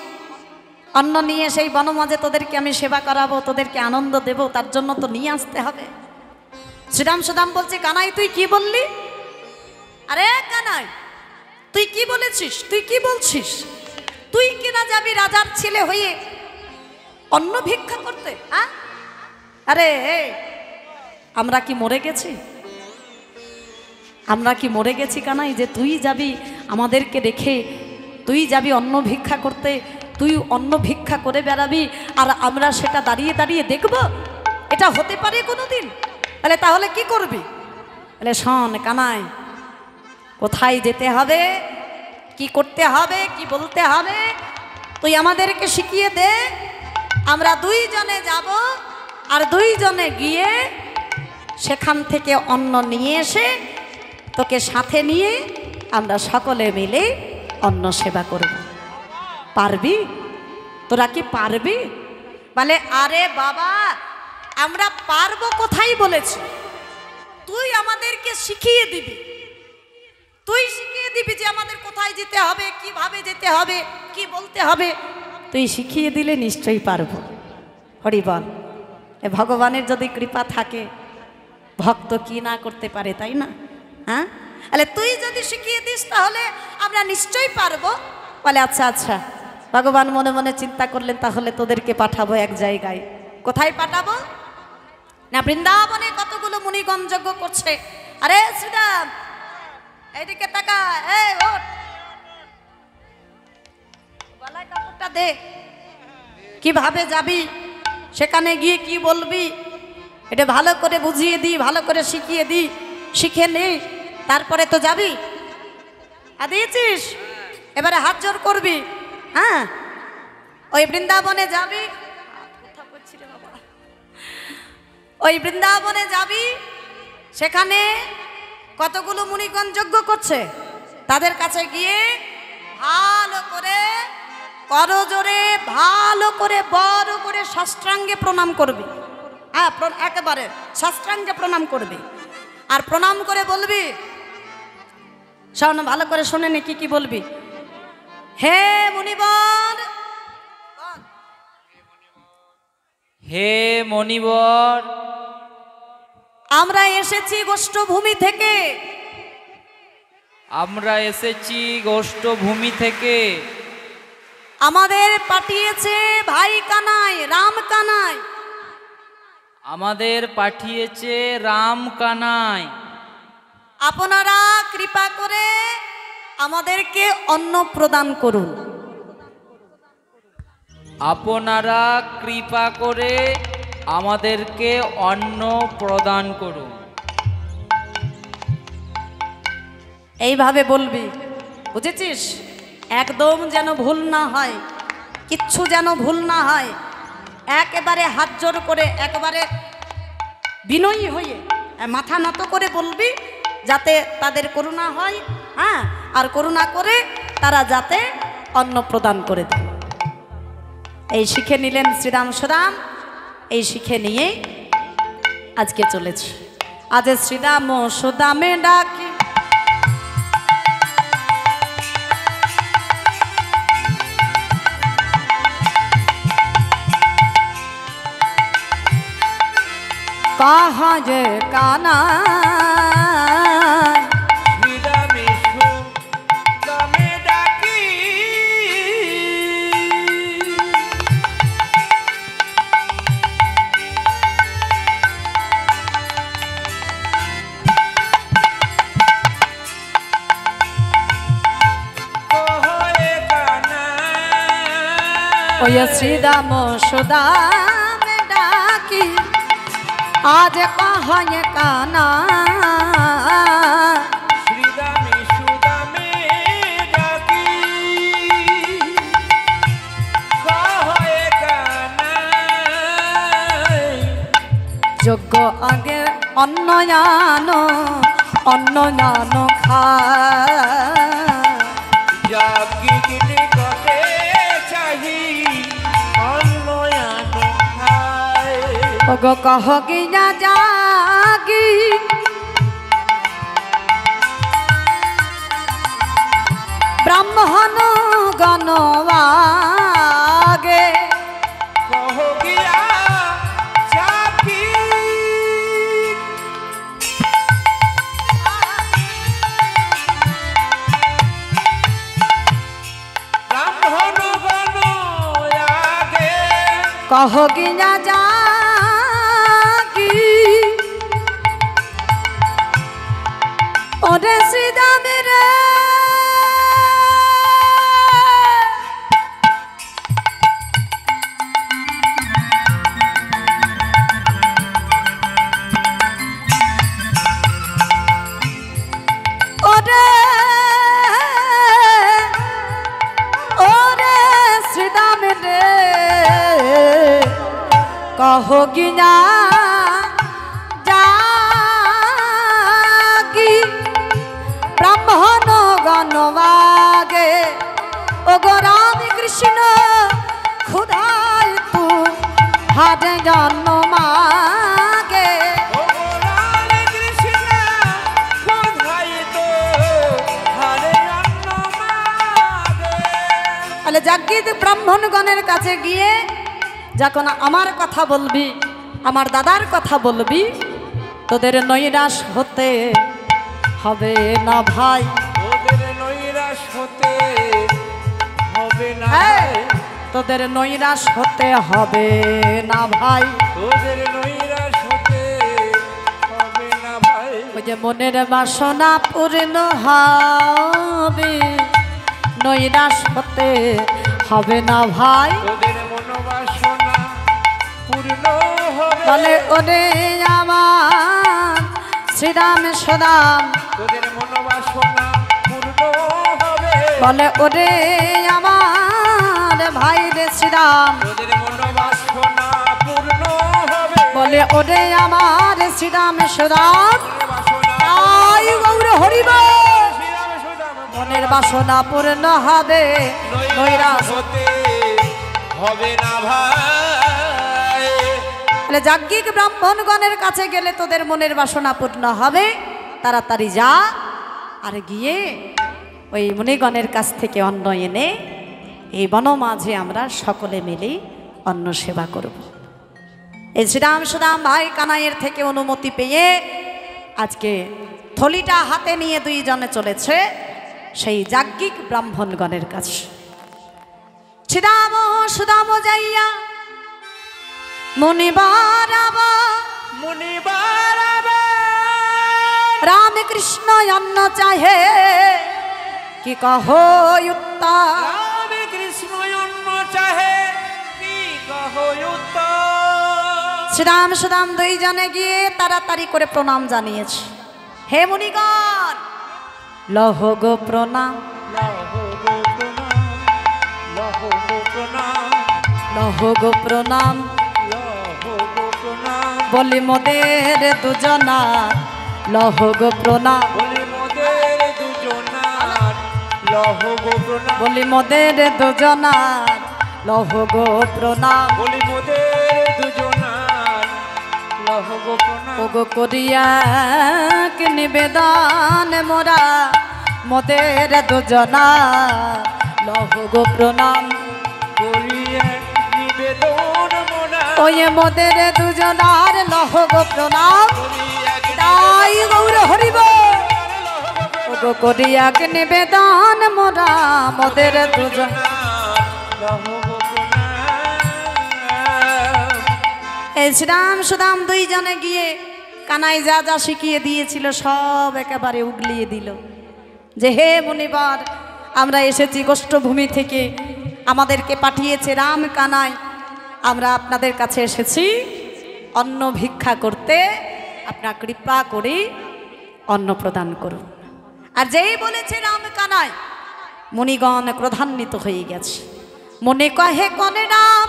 অন্ন নিয়ে সেই বনমাঝে তোদেরকে আমি সেবা করাবো, তোদেরকে আনন্দ দেব, তার জন্য তো নিয়ে আসতে হবে। শ্রীরাম সুদাম বলছে, কানাই তুই কি বললি? আরে কানাই, তুই কি বলেছিস? তুই কি বলছিস? তুই কিনা যাবি রাজার ছেলে হয়ে অন্ন ভিক্ষা করতে? হ্যাঁ, আরে আমরা কি মরে গেছি? আমরা কি মরে গেছি কানাই যে তুই যাবি আমাদেরকে রেখে, তুই যাবি অন্ন ভিক্ষা করতে, তুই অন্ন ভিক্ষা করে বেড়াবি আর আমরা সেটা দাঁড়িয়ে দাঁড়িয়ে দেখব? এটা হতে পারে কোনোদিন? তাহলে কি করবি? বলে শোন কানাই, কোথায় যেতে হবে, কি করতে হবে, কি বলতে হবে তুই আমাদেরকে শিখিয়ে দে। আমরা দুইজনে যাব, আর দুইজনে গিয়ে সেখান থেকে অন্ন নিয়ে এসে তোকে সাথে নিয়ে আমরা সকলে মিলে অন্ন সেবা করব। পারবি? তোরা কি পারবি? বলে আরে বাবা, আমরা পারবো কোথায় বলেছি, তুই আমাদেরকে শিখিয়ে দিবি। তুই শিখিয়ে দিবি যে আমাদের কোথায় যেতে হবে, কিভাবে যেতে হবে, কি বলতে হবে, তুই শিখিয়ে দিলে নিশ্চয়ই পারবো। হরি বল। এ ভগবানের যদি কৃপা থাকে, ভক্ত কি না করতে পারে, তাই না? হ্যাঁ, তাহলে তুই যদি শিখিয়ে দিস তাহলে আমরা নিশ্চয়ই পারবো। বলে আচ্ছা আচ্ছা। ভগবান মনে মনে চিন্তা করলেন, তাহলে তোদেরকে পাঠাবো এক জায়গায়। কোথায় পাঠাবো? না বৃন্দাবনে কতগুলো মুনিগণ যজ্ঞ করছে। আরে শ্রীরাম, এইদিকে তাকা, এই ওঠ, গলায় কাপড়টা দে। কিভাবে যাবি, সেখানে গিয়ে কি বলবি, এটা ভালো করে বুঝিয়ে দিই, ভালো করে শিখিয়ে দিই, শিখে নে, তারপরে তো যাবি। আর দিয়েছিস, এবারে হাত জোর করবি। হ্যাঁ, ওই বৃন্দাবনে যাবি, ওই বৃন্দাবনে যাবি, সেখানে কতগুলো মুনিগণ যজ্ঞ করছে, তাদের কাছে গিয়ে ভালো করে করজোরে, ভালো করে বড় করে সাষ্টাঙ্গে প্রণাম করবি। হ্যাঁ, একেবারে সাষ্টাঙ্গে প্রণাম করবি। আর প্রণাম করে বলবি, শোন ভালো করে শোনে নি কি বলবি। হে মুনিবর, হে মণিবর, আমরা এসেছি গোষ্ঠভূমি থেকে, আমরা এসেছি গোষ্ঠভূমি থেকে। আমাদের পাঠিয়েছে ভাই কানাই, রাম কানাই। আমাদের পাঠিয়েছে রাম কানাই। আপনারা কৃপা করে আমাদেরকে অন্ন প্রদান করুন। আপনারা কৃপা করে আমাদেরকে অন্ন প্রদান করুন। এইভাবে বলবি, বুঝেছিস? একদম যেন ভুল না হয়, কিচ্ছু যেন ভুল না হয়। একেবারে হাত জোর করে, একেবারে বিনয়ী হয়ে, মাথা নত করে বলবি, যাতে তাদের করুণা হয়। হ্যাঁ, আর করুণা করে তারা যাতে অন্ন প্রদান করে দেয়। এই শিখে নিলেন শ্রীরাম সুদাম। এই শিখে নিয়ে আজকে চলেছে। আজ শ্রীরাম সুদামে ডাকি, কাহা যে কানা শ্রীরামে সুদামে ডাকি, কহে কানাই। ওই শ্রীরাম সুদাম ডাকি, আজ কাহায় কানা শ্রীরামে সুদামে ডাকি, কহে কানাই। অন্নয়ানো অন্নয়ানো খায় যাজ্ঞিক নিকটে চাহি অন্নয়ান খায়। ওগো কহ গিয়া জাগি ব্রাহ্মণ গণবাগে কহ গিয়া চাকি ব্রাহ্মণ গণ আগে কহ গিয়া জাগি ওরে শ্রীদামে রে ওরে ওরে শ্রীদামে রে কহ গিয়া জাগি ব্রাহ্মণ গণবাগে ওগো রাম কৃষ্ণ ক্ষুধায় তু হারে জন্ম মাগে রাধে কৃষ্ণ কোথায় তো হরে অন্ন মাগে। তাহলে যাজ্ঞিক ব্রাহ্মণগণের কাছে গিয়ে যখন আমার কথা বলবি আমার দাদার কথা বলবি তোদের নৈরাশ হতে হবে না ভাই তোদের নৈরাশ হতে হবে না এই, তোদের নৈরাশ হতে হবে না ভাই তোদের নৈরাশ হতে হবে না ভাই। ওই যে মনের বাসনা পূর্ণ হবে নৈরাশ হতে হবে না ভাই তোদের মনোবাসনা পূর্ণ হবে বলে ওরে আমার শ্রীরাম সদাম তোদের মনোবাসনা পূর্ণ হবে বলে ওরে আমার ভাই রে শ্রীরাম তোদের মনোবাসনা পূর্ণ হবে বলে ওরে আমার শ্রীরাম সদাম বাসনা তাই গৌর হরিব শ্রীরাম সুদাম মনের বাসনা পূর্ণ হবে নৈরাশ হতে হবে না ভাই। বলে যাজ্ঞিক ব্রাহ্মণগণের কাছে গেলে তোদের মনের বাসনা পূর্ণ হবে তাড়াতাড়ি যা আর গিয়ে ওই মুনিগণের কাছ থেকে অন্ন এনে এই বন মাঝে আমরা সকলে মিলে অন্ন সেবা করব এই শ্রীরাম সুদাম ভাই কানাইয়ের থেকে অনুমতি পেয়ে আজকে থলিটা হাতে নিয়ে দুইজনে চলেছে সেই যাজ্ঞিক ব্রাহ্মণগণের কাছে শ্রীরাম সুদাম যাইয়া মুনিবার মুনিবার রামকৃষ্ণ অন্ন চাহে কি কহ উত্তর রাম কৃষ্ণ অন্ন চাহে কি কহো উত্তর। শ্রীরাম সুদাম দুইজনে গিয়ে তাড়াতাড়ি করে প্রণাম জানিয়েছে হে মুনিগণ লহ গো প্রণাম লহ গো প্রণাম লহ গো প্রণাম লহ গো প্রণাম লহ গো প্রণাম বলি মোদের দুজনা লহ গো প্রণাম বলি মোদের দুজনার লহ গো প্রণাম বলি মোদের দুজনার লহ গো প্রণাম বলি মোদের দুজনার লহ গো প্রণাম ওগো করিয়া কে নিবেদন মোরা মোদের দুজনা লহ গো প্রণাম করি এক নিবেদন মোরা ওই মোদের দুজনার লহ গো প্রণাম করি এক তাই গৌর হরিব লহ গো ওগো করিয়া কে নিবেদন মোরা মোদের দুজন লহ গো প্রণাম। এই শ্রীরাম সুদাম দুইজনে গিয়ে কানাই যা যা শিখিয়ে দিয়েছিল সব একেবারে উগলিয়ে দিল যে হে মুনিবার আমরা এসেছি গোষ্ঠভূমি থেকে আমাদেরকে পাঠিয়েছে রাম কানাই আমরা আপনাদের কাছে এসেছি অন্ন ভিক্ষা করতে আপনার কৃপা করে অন্ন প্রদান করুন আর যেই বলেছে রাম কানাই মুনিগণ ক্রধান্বিত হয়ে গেছে মনে কহে কনে রাম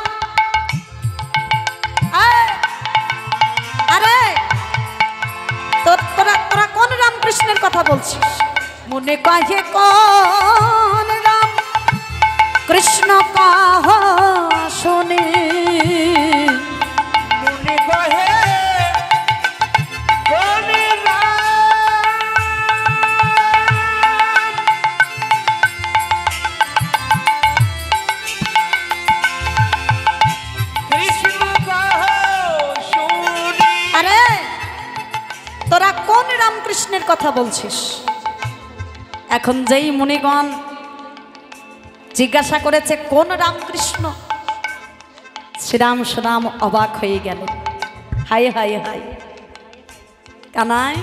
আরে তোরা তোরা কোন রামকৃষ্ণের কথা বলছিস? মনে কহে কোন রাম কৃষ্ণ কাহ শুনে, মনে কহে কোন কৃষ্ণ কাহ শুনি। আরে তোরা কোন রামকৃষ্ণের কথা বলছিস? এখন যেই মুনিগণ জিজ্ঞাসা করেছে কোন রামকৃষ্ণ, শ্রীরাম সুরাম অবাক হয়ে গেল। হাই হাই হাই কানাই,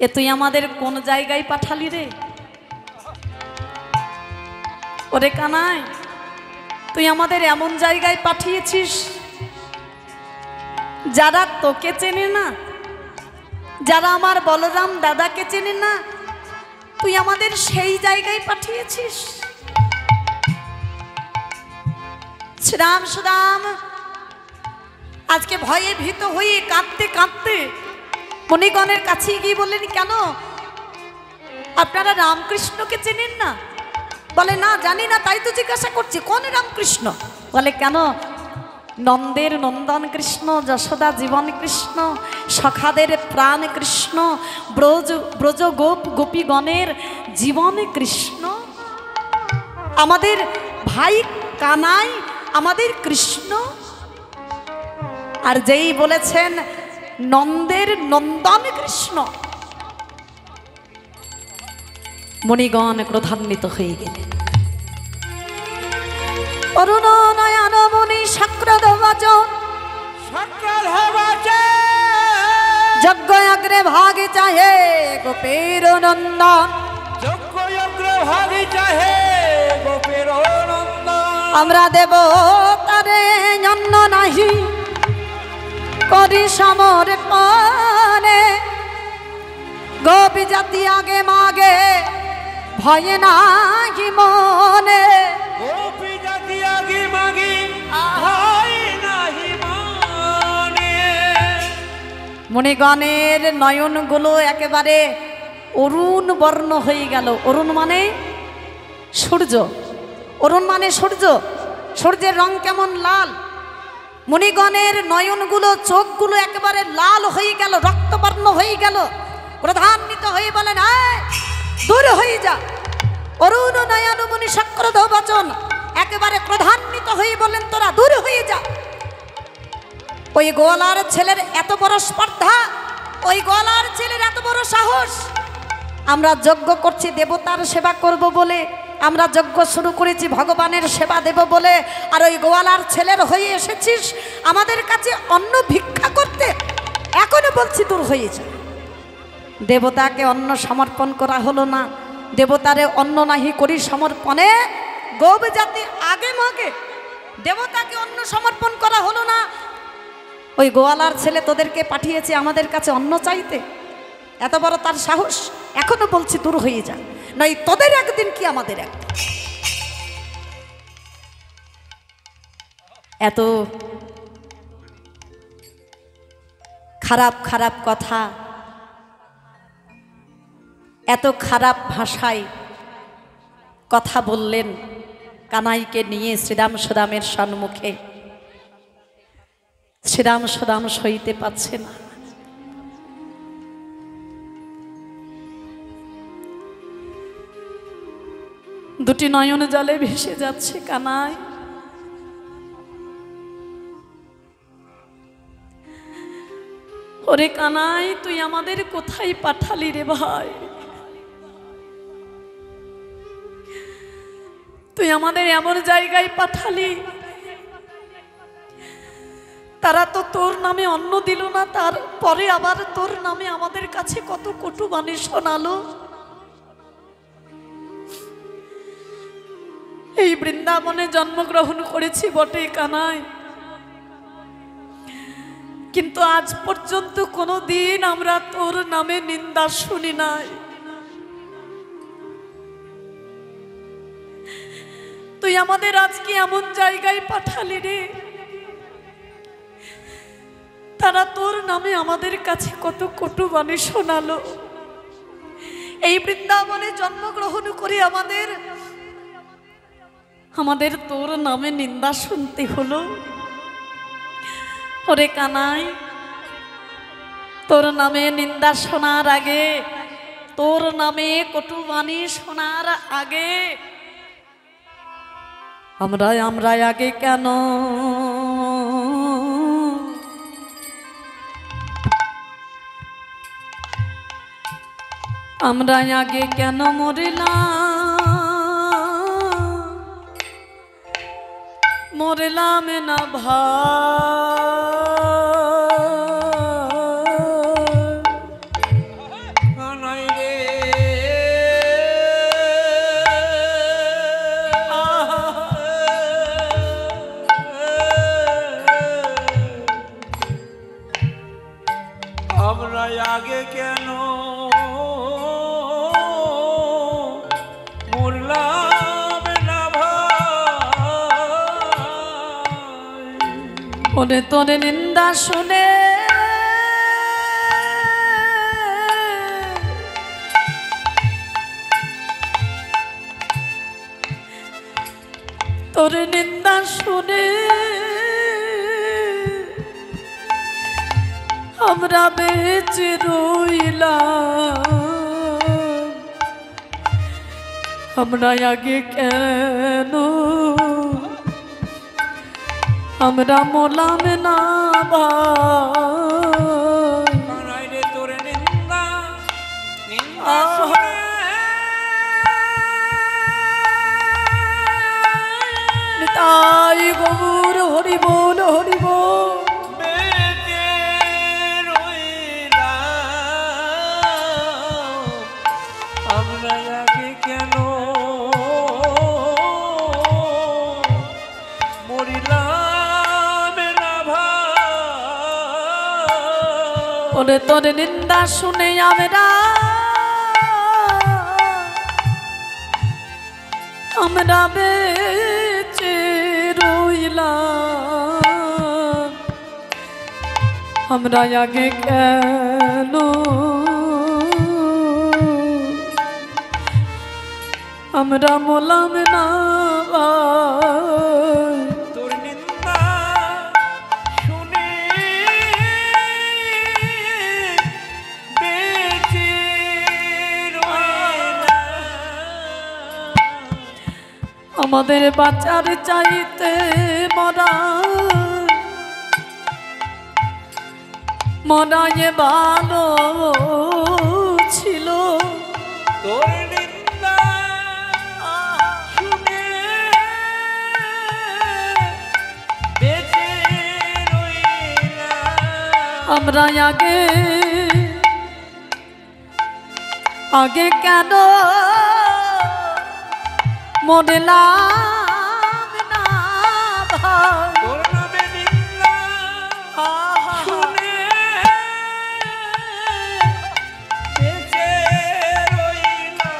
এ তুই আমাদের কোন জায়গায় পাঠালি রে? ওরে কানাই, তুই আমাদের এমন জায়গায় পাঠিয়েছিস যারা তোকে চেনে না, যারা আমার বলরাম দাদাকে চেনে না, তুই আমাদের সেই জায়গায় পাঠিয়েছিস। শ্রীরাম সুদাম আজকে ভয়ে ভীত হয়ে কাঁদতে কাঁদতে মুনিগণের কাছে গিয়ে বললেন, কেন আপনারা রামকৃষ্ণকে চেনেন না? বলে না, জানি না, তাই তো জিজ্ঞাসা করছি কোন রামকৃষ্ণ। বলে কেন? নন্দের নন্দন কৃষ্ণ, যশোদা জীবন কৃষ্ণ, সখাদের প্রাণ কৃষ্ণ, ব্রজ গোপ গোপীগণের জীবন কৃষ্ণ, আমাদের ভাই কানাই আমাদের কৃষ্ণ। আর যেই বলেছেন নন্দের নন্দন কৃষ্ণ, মণিগণ ক্রোধান্বিত হয়ে গেলেন। অরুণ নয়ন মণি সাক্রদ বচন, যজ্ঞ অগ্রে ভাগে চাহে গোপের নন্দন, আমরা দেব তারে অন্ন নাহি করি সমর পানে, গোপী জাতি আগে মাগে ভয়ে নাহি মনে, গোপী জাতি আগে মাগে ভয় নাহি মনে। মুনিগণের নয়নগুলো একেবারে অরুণ বর্ণ হয়ে গেল। অরুণ মানে সূর্য, অরুণ মানে সূর্য, সূর্যের রং কেমন লাল। মুনিগণের নয়নগুলো চোখগুলো একেবারে লাল হয়ে গেল, রক্তবর্ণ হয়ে গেল। প্রধান্বিত হয়ে বলেন, দূর হয়ে যা। অরুণ নয়ন মুনি সাক্রদ বচন, একেবারে প্রধান্বিত হয়ে বলেন, তোরা দূর হয়ে যা। ওই গোয়ালার ছেলের এত বড় স্পর্ধা, ওই গোয়ালার ছেলের এত বড় সাহস। আমরা যজ্ঞ করছি দেবতার সেবা করব বলে, আমরা যজ্ঞ শুরু করেছি ভগবানের সেবা দেব বলে, আর ওই গোয়ালার ছেলের হয়ে এসেছিস আমাদের কাছে অন্ন ভিক্ষা করতে। এখনো বলছি দূর হয়ে যা। দেবতাকে অন্ন সমর্পণ করা হলো না, দেবতারে অন্ন নাহি করি সমর্পণে, গোপ জাতি আগে মাগে দেবতাকে অন্ন সমর্পণ করা হলো না। ওই গোয়ালার ছেলে তোদেরকে পাঠিয়েছে আমাদের কাছে অন্ন চাইতে, এত বড় তার সাহস। এখনো বলছি দূর হয়ে যা, নয় তোদের একদিন কি আমাদের একদিন। এত খারাপ খারাপ কথা, এত খারাপ ভাষায় কথা বললেন কানাইকে নিয়ে শ্রীরাম সুদামের সম্মুখে। শ্রীরাম সুদাম সইতে পারছে না। দুটি নয়ন জলে ভেসে যাচ্ছে কানাই। ওরে কানাই, তুই আমাদের কোথায় পাঠালি রে ভাই? তুই আমাদের এমন জায়গায় পাঠালি, তারা তো তোর নামে অন্ন দিল না, তারপরে আবার তোর নামে আমাদের কাছে কত কটু বাণী শোনালো। এই বৃন্দাবনে জন্মগ্রহণ করেছি বটে কানাই, কিন্তু আজ পর্যন্ত কোনো দিন আমরা তোর নামে নিন্দা শুনি নাই। তুই আমাদের আজকে এমন জায়গায় পাঠালি রে, তারা তোর নামে আমাদের কাছে কত কটু বাণী শোনালো। এই বৃন্দাবনে জন্মগ্রহণ করে আমাদের তোর নামে নিন্দা শুনতে হলো। ওরে কানাই, তোর নামে নিন্দা শোনার আগে, তোর নামে কটু বাণী শোনার আগে আমরা আগে কেন আমরা আগে কেন মরলাম না কানাই রে আমরা আগে কেন মরলাম না ভাই। ওরে তোরে নিন্দা শুনে তোর নিন্দা শুনে আমরা বেঁচে রইলাম। আমরা আগে কেন আমরা মরলাম না ভাই। কানাই রে তোর নিন্দা শুনে তাই গৌর হরি বল হরি বল। বেঁচে রইলাম। আমরা আগে কেন মরিলাম না ভাই। ওরে তোর নিন্দা শুনে আমরা বেঁচে রইলাম। আমরা আগে কেন আমরা মরলাম না ভাই। তোর নিন্দা শুনে বেঁচে রইলাম। আমাদের বাঁচার চাইতে মরায় ভালো ছিল। তোর নিন্দা শুনে বেঁচে রইলাম। আমরা আগে কেন মরলাম না ভাই। তোর নামে নিন্দা শুনে বেঁচে রইলাম।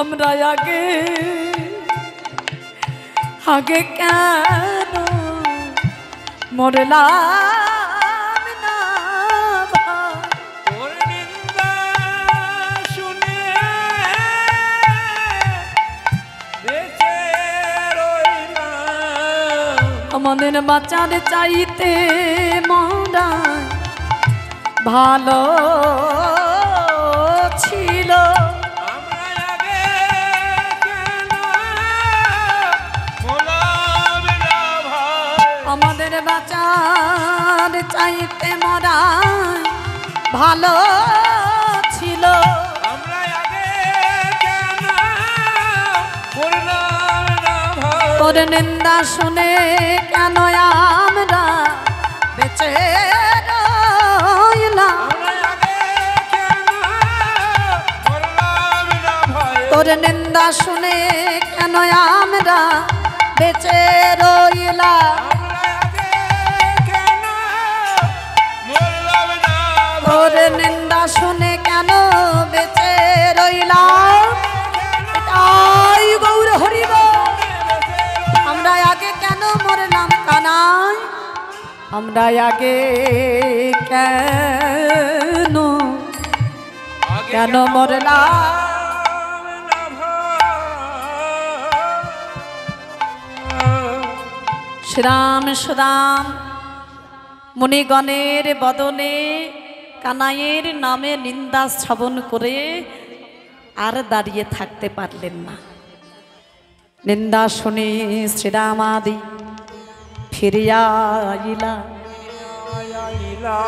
আমরা আগে কেন মরলাম না ভাই। তোর নিন্দা শুনে বেঁচে রইলাম। আমাদের বাঁচার চাইতে মরায় ভালো ছিল। আমরা আগে কেন মরলাম না ভাই। আমাদের বাঁচার চাইতে মরায় ভালো ছিল। আমরা আগে কেন মরলাম না ভাই। তোর নিন্দা শুনে কেন আমরা বেঁচে রইলাম। আমরা আগে কেন মরলাম না ভাই। তোর নিন্দা শুনে কেন আমরা বেঁচে রইলাম। আমরা আগে কেন মরলাম না ভাই। তোর নিন্দা শুনে কেন বেঁচে রইলাম। তাই গৌর হরি বল। আমরা আগে কেন মরলাম কানাই। আমরা আগে কেন আগে কেন মরলাম না ভাই? শ্রীরাম সুদাম মুনিগণের বদনে কানাইয়ের নামে নিন্দা শ্রবণ করে আর দাঁড়িয়ে থাকতে পারলেন না। নিন্দা শুনে শ্রীরামাদি ফিরিয়া আইলা আইলা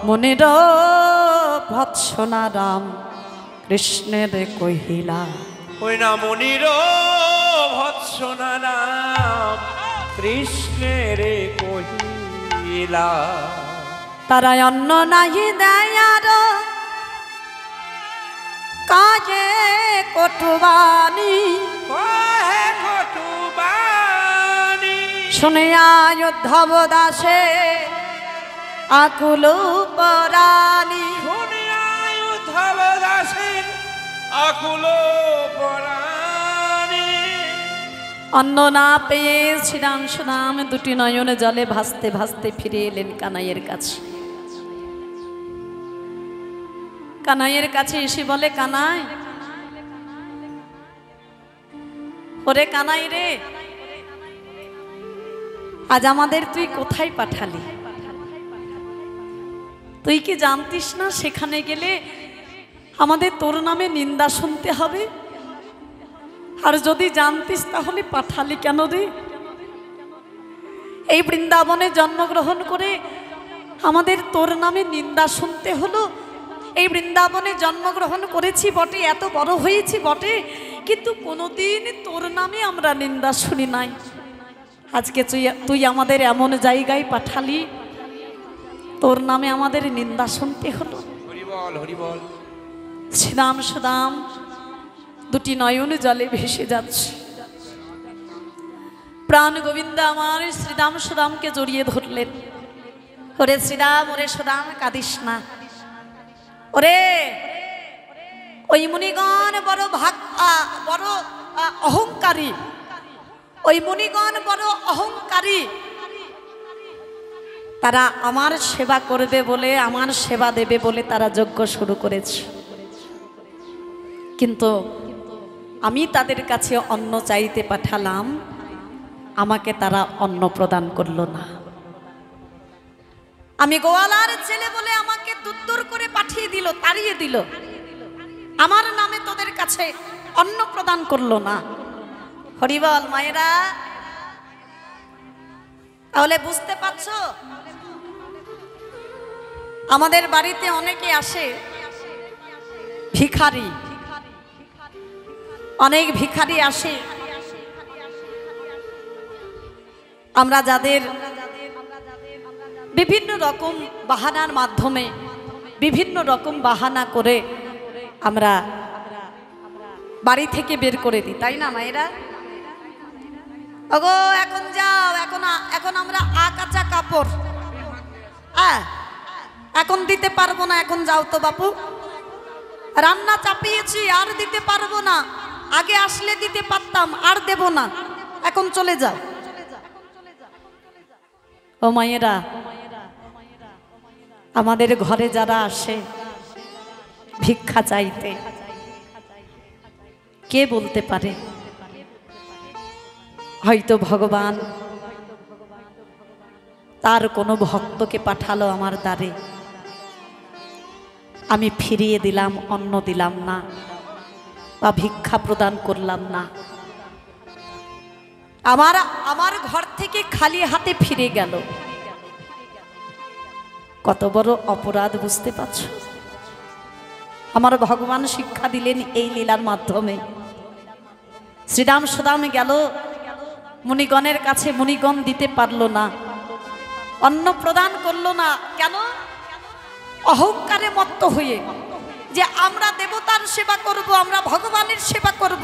মনের ভৎসনা রাম কৃষ্ণের কহিলা। ওই না মনির ভৎসনা নাম কৃষ্ণের কহিলা। তারা অন্ন নাহি দেয় আর কাজে কটুবাণী কহে কটুবাণী শুনে উদ্ধব দাসে আকুল পরাণী। শুনিয়ায় উদ্ধব দাসের আকুল পরাণী। অন্ন না পেয়ে শ্রীরাম সুনাম দুটি নয়নে জলে ভাসতে ভাসতে ফিরে এলেন কানাইয়ের কাছে। কানাইয়ের কাছে এসে বলে, কানাই, ওরে কানাই রে, আজ আমাদের তুই কোথায় পাঠালি? তুই কি জানতিস না সেখানে গেলে আমাদের তোর নামে নিন্দা শুনতে হবে? আর যদি জানতিস তাহলে পাঠালি কেন রে? এই বৃন্দাবনে জন্মগ্রহণ করে আমাদের তোর নামে নিন্দা শুনতে হলো। এই বৃন্দাবনে জন্মগ্রহণ করেছি বটে, এত বড় হয়েছি বটে, কিন্তু কোনোদিন তোর নামে আমরা নিন্দা শুনি নাই। আজকে তুই আমাদের এমন জায়গায় পাঠালি, তোর নামে আমাদের নিন্দা শুনতে হলো। হরিবল হরিবল। শ্রীরাম সুদাম দুটি নয়ন জলে ভেসে যাচ্ছে। প্রাণ গোবিন্দ আমার শ্রীরাম সুদামকে জড়িয়ে ধরলেন। ওরে শ্রীরাম, ওরে সুদাম, কাঁদিস না। ওরে ওই মুনিগণ বড় বড় অহংকারী, ওই মুনিগণ বড় অহংকারী। তারা আমার সেবা করবে বলে, আমার সেবা দেবে বলে তারা যজ্ঞ শুরু করেছে, কিন্তু আমি তাদের কাছে অন্ন চাইতে পাঠালাম, আমাকে তারা অন্ন প্রদান করলো না। আমি গোয়ালার ছেলে বলে আমাকে দূর করে পাঠিয়ে দিল, তাড়িয়ে দিল, আমার নামে তোদের কাছে অন্ন প্রদান করলো না। হরিবল মায়েরা, তাহলে বুঝতে পারছো আমাদের বাড়িতে অনেকে আসে ভিখারি, অনেক ভিখারি আসে। আমরা যাদের বিভিন্ন রকম বাহানার মাধ্যমে, বিভিন্ন রকম বাহানা করে আমরা বাড়ি থেকে বের করে দিই, তাই না মায়েরা? ওগো এখন যাও, এখন আমরা কাঁচা কাপড় এখন দিতে পারবো না, এখন যাও তো বাপু, রান্না চাপিয়েছি আর দিতে পারবো না, আগে আসলে দিতে পারতাম, আর দেব না, এখন চলে যাও। ও মায়েরা, আমাদের ঘরে যারা আসে ভিক্ষা চাইতে, কে বলতে পারে হয়তো ভগবান তার কোনো ভক্তকে পাঠালো আমার দ্বারে, আমি ফিরিয়ে দিলাম, অন্ন দিলাম না বা ভিক্ষা প্রদান করলাম না, আমার ঘর থেকে খালি হাতে ফিরে গেল। কত বড় অপরাধ বুঝতে পারছো? আমার ভগবান শিক্ষা দিলেন এই লীলার মাধ্যমে। শ্রীরাম সুদাম গেল মুনিগণের কাছে, মুনিগণ দিতে পারলো না, অন্ন প্রদান করলো না। কেন? অহংকারে মত্ত হয়ে, যে আমরা দেবতার সেবা করব, আমরা ভগবানের সেবা করব,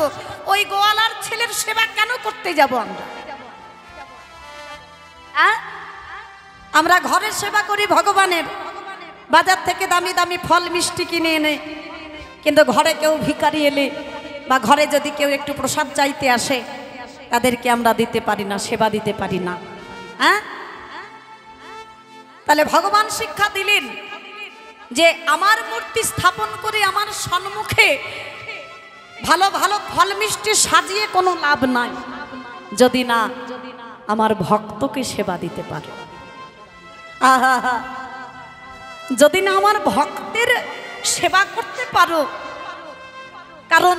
ওই গোয়ালার ছেলের সেবা কেন করতে যাব? আমরা ঘরের সেবা করি ভগবানের, বাজার থেকে দামি দামি ফল মিষ্টি কিনে এনে, কিন্তু ঘরে কেউ ভিখারি এলে বা ঘরে যদি কেউ একটু প্রসাদ চাইতে আসে, তাদেরকে আমরা দিতে পারি না, সেবা দিতে পারি না। তাহলে ভগবান শিক্ষা দিলেন যে আমার মূর্তি স্থাপন করে আমার সম্মুখে ভালো ভালো ফল মিষ্টি সাজিয়ে কোনো লাভ নাই, যদি না আমার ভক্তকে সেবা দিতে পারো। আহা, যদি না আমার ভক্তের সেবা করতে পারো, কারণ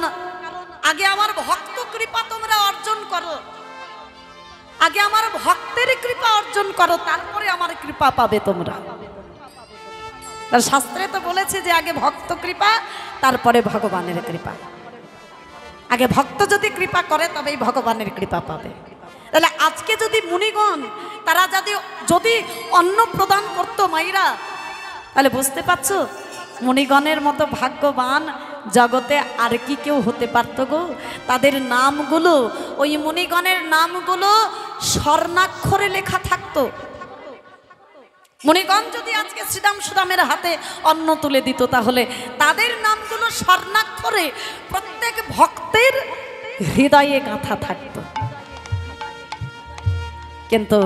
আগে আমার ভক্ত কৃপা তোমরা অর্জন করো, আগে আমার ভক্তের কৃপা অর্জন করো, তারপরে আমার কৃপা পাবে তোমরা। শাস্ত্রে তো বলেছে যে আগে ভক্ত কৃপা, তারপরে ভগবানের কৃপা। আগে ভক্ত যদি কৃপা করে তবেই ভগবানের কৃপা পাবে। তাহলে আজকে যদি মুনিগণ তারা যদি অন্ন প্রদান করতো মাইরা, তাহলে বুঝতে পারছো মুনিগণের মতো ভাগ্যবান জগতে আর কি কেউ হতে পারত গো? তাদের নামগুলো, ওই মুনিগণের নামগুলো স্বর্ণাক্ষরে লেখা থাকতো। মুনিগণ যদি আজকে শ্রীরাম সুদামের হাতে অন্ন তুলে দিত, তাহলে তাদের নামগুলো স্বর্ণাক্ষরে প্রত্যেক ভক্তের হৃদয়ে গাঁথা থাকতো। কিন্তু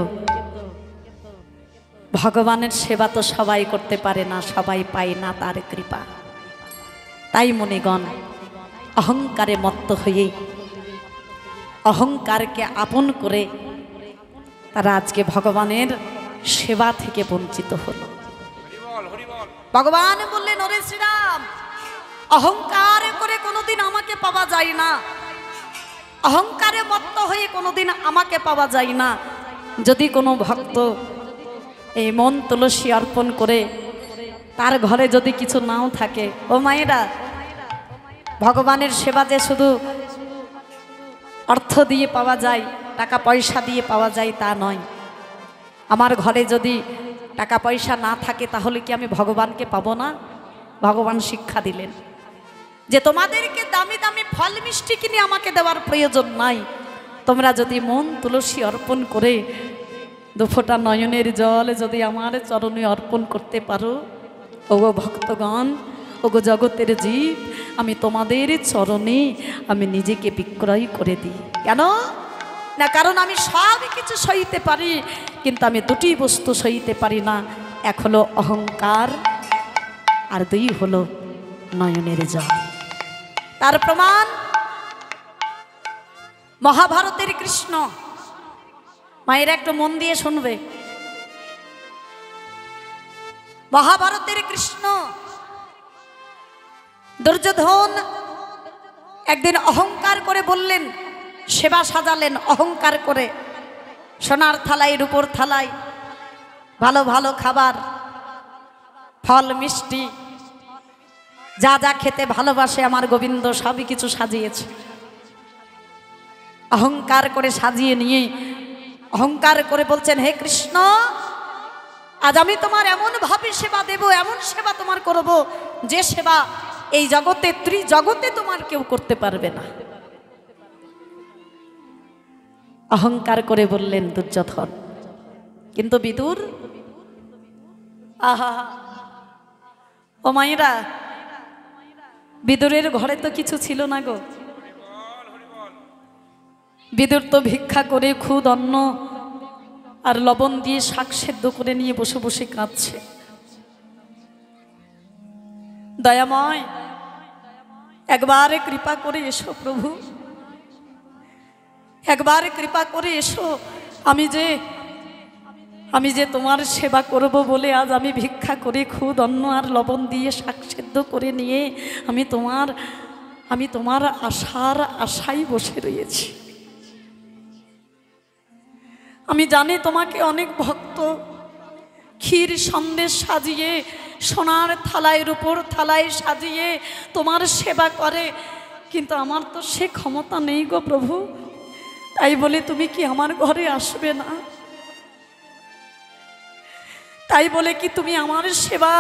ভগবানের সেবা তো সবাই করতে পারে না, সবাই পায় না তার কৃপা। তাই মুনিগণ অহংকারে মত্ত হয়ে, অহংকারকে আপন করে তারা আজকে ভগবানের সেবা থেকে বঞ্চিত হলো। ভগবান বললেন, ওরে শ্রীরাম, অহংকার করে কোনোদিন আমাকে পাওয়া যায় না, অহংকারে মত্ত হয়ে কোনোদিন আমাকে পাওয়া যায় না। যদি কোনো ভক্ত এই মন তুলসী অর্পণ করে তার ঘরে যদি কিছু নাও থাকে, ও মায়েরা, ভগবানের সেবা যে শুধু অর্থ দিয়ে পাওয়া যায়, টাকা পয়সা দিয়ে পাওয়া যায় তা নয়। আমার ঘরে যদি টাকা পয়সা না থাকে তাহলে কি আমি ভগবানকে পাবো না? ভগবান শিক্ষা দিলেন যে তোমাদেরকে দামি দামি ফল মিষ্টি কিনে আমাকে দেওয়ার প্রয়োজন নাই। তোমরা যদি মন তুলসী অর্পণ করে দুফোঁটা নয়নের জল যদি আমার চরণে অর্পণ করতে পারো, ওগো ভক্তগণ, ওগো জগতের জীব, আমি তোমাদের চরণে আমি নিজেকে বিক্রয় করে দিই। কেন না? কারণ আমি সব কিছু সইতে পারি, কিন্তু আমি দুটি বস্তু সইতে পারি না। এক হলো অহংকার, আর দুই হলো নয়নের জল। তার প্রমাণ মহাভারতের কৃষ্ণ। মায়েরা একটু মন দিয়ে শুনবে। মহাভারতের কৃষ্ণ দুর্যোধন একদিন অহংকার করে বললেন, সেবা সাজালেন অহংকার করে, সোনার থালায় রূপোর থালায় ভালো ভালো খাবার, ফল মিষ্টি, যা যা খেতে ভালোবাসে আমার গোবিন্দ সবই কিছু সাজিয়েছে। অহংকার করে সাজিয়ে নিয়ে অহংকার করে বলছেন, হে কৃষ্ণ, আজ আমি তোমার এমন ভাবে সেবা দেব, এমন সেবা তোমার করব, যে সেবা এই জগতে ত্রিজগতে তোমার কেউ করতে পারবে না। অহংকার করে বললেন দুর্যোধন। কিন্তু বিদুর, আহা, ও মায়েরা, বিদুরের ঘরে তো কিছু ছিল না গো। বিদুর তো ভিক্ষা করে খুদ অন্ন আর লবণ দিয়ে শাক সেদ্ধ করে নিয়ে বসে বসে কাঁদছে। দয়াময়, একবারে কৃপা করে এসো প্রভু, একবারে কৃপা করে এসো। আমি যে তোমার সেবা করব বলে আজ আমি ভিক্ষা করে খুদ অন্ন আর লবণ দিয়ে শাক সেদ্ধ করে নিয়ে আমি তোমার আশায় বসে রয়েছি। আমি জানি তোমাকে অনেক ভক্ত ক্ষীর সন্দেশ সাজিয়ে সোনার থালায় রূপোর থালায় সাজিয়ে তোমার সেবা করে, কিন্তু আমার তো সে ক্ষমতা নেই গো প্রভু। তাই বলে তুমি কি আমার ঘরে আসবে না? তাই বলে কি তুমি আমার সেবা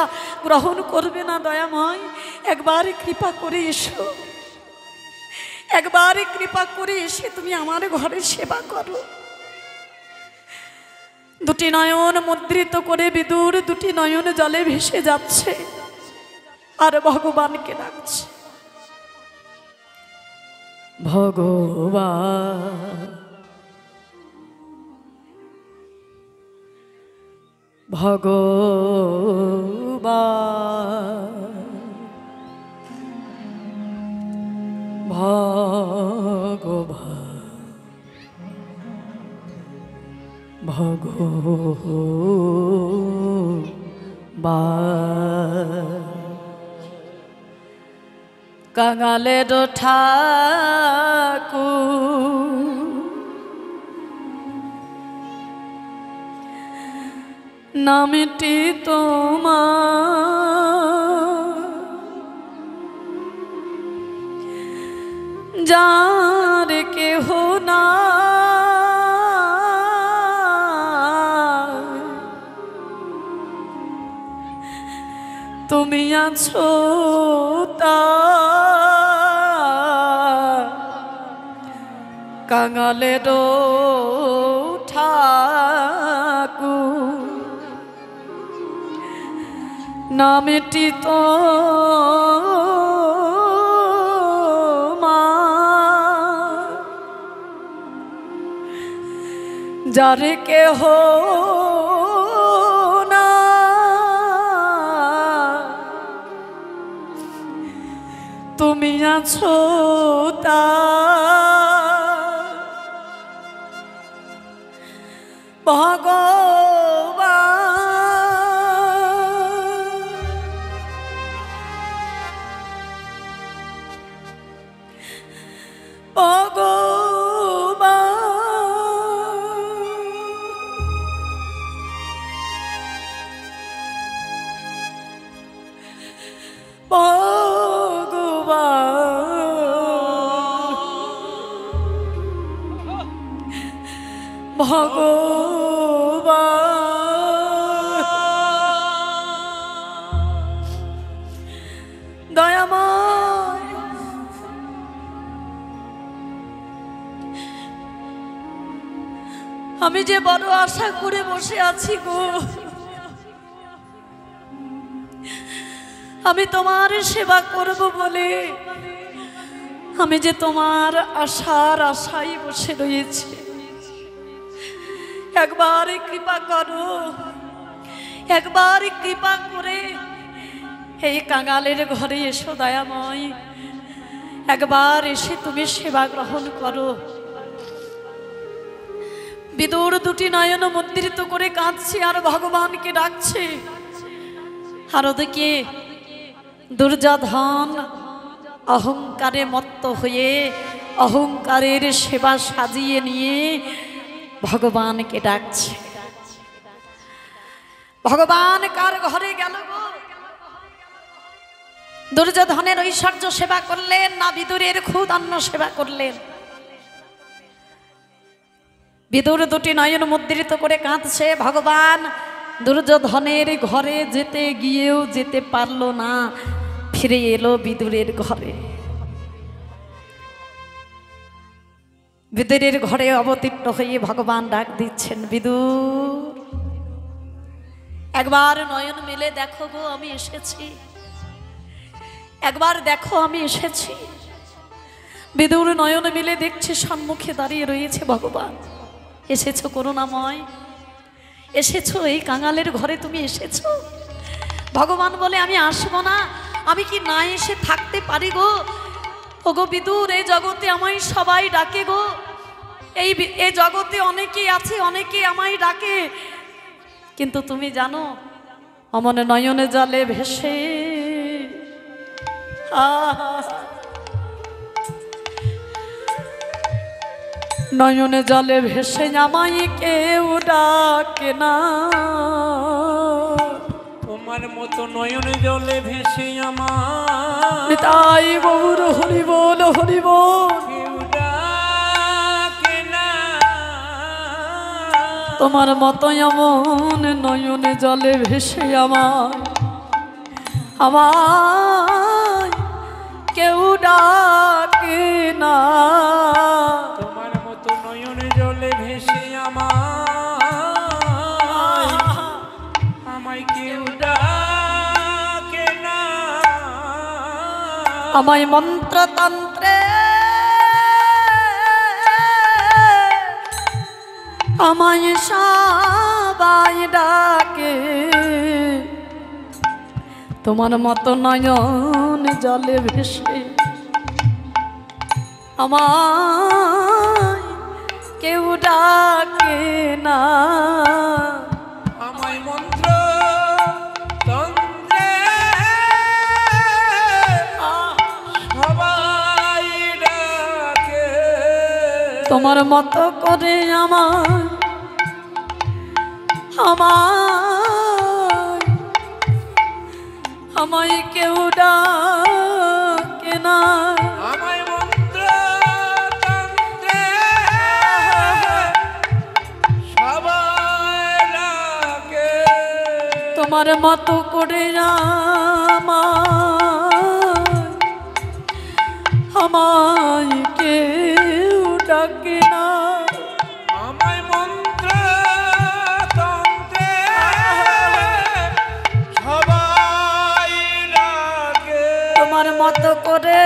গ্রহণ করবে না? দয়াময়, একবার কৃপা করে এসো, একবার কৃপা করে এসে তুমি আমার ঘরে সেবা করো। দুটি নয়ন মুদ্রিত করে বিদুর দুটি নয়ন জলে ভেসে যাচ্ছে আর ভগবানকে ডাকছে, ভগবান ভগবান ভগবান ভগবান কাঙালের ঠাকুর নামটি তোমার যার কেহ না তুমি আছো তার কাঙালের ঠাকুর নামটি তোমার যার কেহ না তুমি আছো তার ভগবান দয়াময় আমি যে বড় আশা করে বসে আছি গো আমি তোমার সেবা করব বলে আমি যে তোমার আশার আশায় বসে রয়েছি একবার কৃপা করো একবার কৃপা করে এই কাঙালের ঘরে এসো দয়াময় একবার এসে তুমি সেবা গ্রহণ করো বিদুর দুটি নয়ন মুদ্রিত করে কাঁদছে আর ভগবানকে ডাকছে আর ওদিকে দুর্যোধন অহংকারে মত্ত হয়ে অহংকারের সেবা সাজিয়ে নিয়ে ভগবানকে ডাকছে ভগবান কার ঘরে গেল গো দুর্যোধনের ঐশ্বর্য সেবা করলেন না বিদুরের ক্ষুদান্ন সেবা করলেন বিদুর দুটি নয়ন মুদ্রিত করে কাঁদছে ভগবান দুর্যোধনের ঘরে যেতে গিয়েও যেতে পারল না ফিরে এলো বিদুরের ঘরে বিদুরের ঘরে অবতীর্ণ হয়ে ভগবান ডাক দিচ্ছেন বিদুর একবার নয়ন মেলে দেখো গো আমি এসেছি একবার দেখো আমি এসেছি বিদুর নয়ন মেলে দেখছে সম্মুখে দাঁড়িয়ে রয়েছে ভগবান এসেছো করুণাময় এসেছো এই কাঙালের ঘরে তুমি এসেছো ভগবান বলে আমি আসবো না আমি কি না এসে থাকতে পারি গো ওগো বিদুর এই জগতে আমায় সবাই ডাকে গো এই জগতে অনেকেই আছে অনেকেই আমায় ডাকে কিন্তু তুমি জানো অমনে নয়নে জলে ভেসে নয়নে জলে ভেসে আমায় কেউ ডাকে না তোমার মতো নয়নে জলে ভেসে আমার তাই গৌর হরি বল হরি বল কেউ ডাকে না তোমার মতো এমন নয়নে জলে ভেসে আমায় কেউ ডাকে না তোমার মতো নয়নে জলে ভেসে আমায় কেউ ডাকে না আমায় মন্ত্রতন্ত্রে আমায় সাপ সবাই ডাকে তোমার মতো নয়ন জলে ভেসে আমায় কেউ ডাকে না। আমায় মন্ত্র তন্ত্রে সবাই ডাকে তোমার মতো করে আমায় কেউ ডাকে না। আমায় মন্ত্র তন্ত্রে সবাই ডাকে তোমার মতো করে আমায় কেউ ডাকে না। আমায় মন্ত্র তন্ত্রে সবাই ডাকে তোমার মতো করে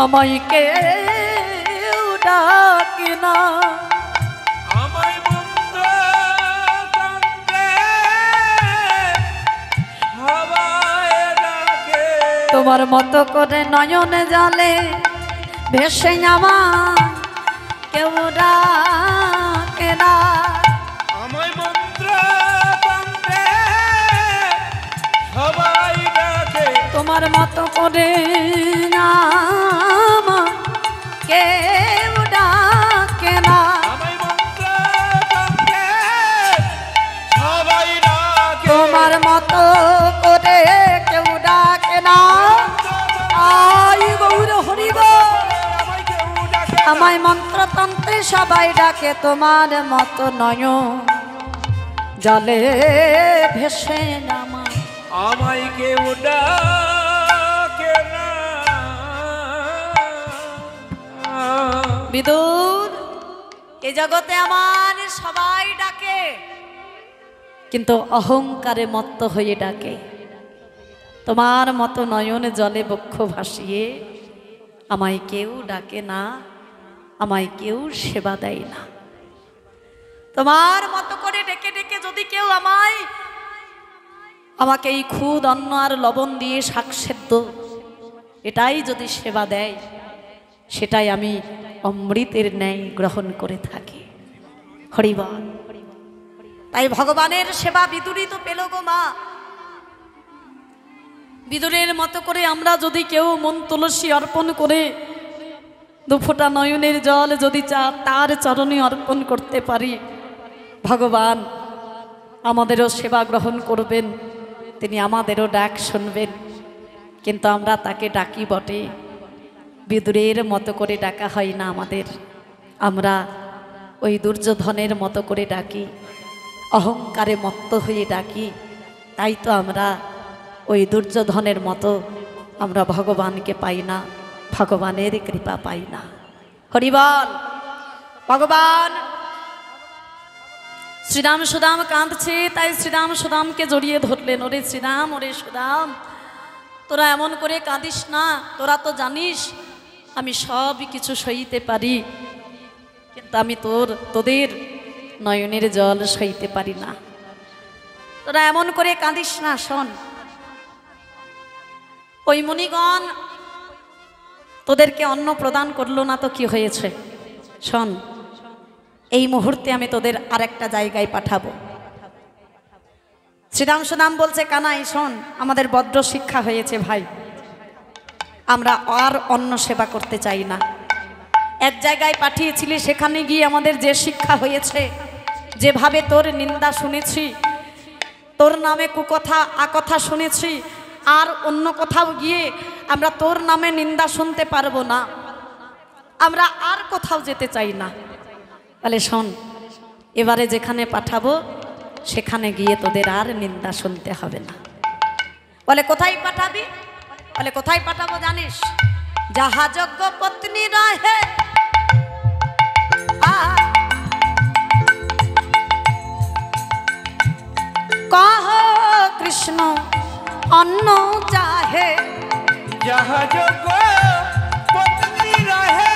আমায় কেউ ডাকে না। আমায় মন্ত্র তন্ত্রে সবাই ডাকে তোমার মতো করে নয়নে জলে ভেসে আমায় কেউ ডাকে না। আমায় মন্ত্র তন্ত্রে সবাই ডাকে তোমার মতো করে কেউ ডাকে না। আমায় মন্ত্র তন্ত্রে সবাই ডাকে তোমার মতো করে কেউ ডাকে না। আই গৌর হরিব আমায় কেউ ডাকে আমায় মন্ত্রতন্ত্রে সবাই ডাকে তোমার মতো নয় জলে ভেসে নামা। আমায় কেউ ডাকে না। বিদুর এ জগতে আমার সবাই ডাকে কিন্তু অহংকারে মত্ত হয়ে ডাকে। তোমার মতো নয়নে জলে বক্ষ ভাসিয়ে আমায় কেউ ডাকে না, আমায় কেউ সেবা দেয় না। তোমার মতো করে ডেকে ডেকে যদি কেউ আমাকে এই খুদ অন্ন আর লবণ দিয়ে শাক সেদ্ধ এটাই যদি সেবা দেয় সেটাই আমি অমৃতের ন্যায় গ্রহণ করে থাকি। হরিবল। তাই ভগবানের সেবা বিদুরই তো পেল গো মা। বিদুরের মতো করে আমরা যদি কেউ মন তুলসী অর্পণ করে দুফোঁটা নয়নের জল যদি তার চরণে অর্পণ করতে পারি ভগবান আমাদেরও সেবা গ্রহণ করবেন, তিনি আমাদেরও ডাক শুনবেন। কিন্তু আমরা তাকে ডাকি বটে, বিদুরের মতো করে ডাকা হয় না আমাদের। আমরা ওই দুর্যোধনের মতো করে ডাকি, অহংকারে মত্ত হয়ে ডাকি। তাই তো আমরা ওই দুর্যোধনের মতো আমরা ভগবানকে পাই না, ভগবানের কৃপা পাই না। হরিবল। ভগবান শ্রীরাম সুদাম কাঁদছে, তাই শ্রীরাম সুদামকে জড়িয়ে ধরলেন। ওরে শ্রীরাম, ওরে সুদাম, তোরা এমন করে কাঁদিস না। তোরা তো জানিস আমি সব কিছু সইতে পারি, কিন্তু আমি তোদের নয়নের জল সইতে পারি না। তোরা এমন করে কাঁদিস না। শোন, ওই মুনিগণ তোদেরকে অন্ন প্রদান করলো না তো কি হয়েছে? শোন, এই মুহূর্তে আমি তোদের আরেকটা জায়গায় পাঠাবো। শ্রীরাম সুদাম বলছে, কানাই শোন, আমাদের বড্ড শিক্ষা হয়েছে ভাই, আমরা আর অন্য সেবা করতে চাই না। এক জায়গায় পাঠিয়েছিলি, সেখানে গিয়ে আমাদের যে শিক্ষা হয়েছে, যেভাবে তোর নিন্দা শুনেছি, তোর নামে কুকথা আকথা শুনেছি, আর অন্য কোথাও গিয়ে আমরা তোর নামে নিন্দা শুনতে পারবো না। আমরা আর কোথাও যেতে চাই না। তাহলে শোন, এবারে যেখানে পাঠাবো সেখানে গিয়ে তোদের আর নিন্দা শুনতে হবে না। বলে কোথায় পাঠাবি? বলে কোথায় পাঠাবো জানিস? যাহা যজ্ঞ পত্নী রহে কহ কৃষ্ণ অন্ন চাহে। যাহা যজ্ঞ পত্নী রহে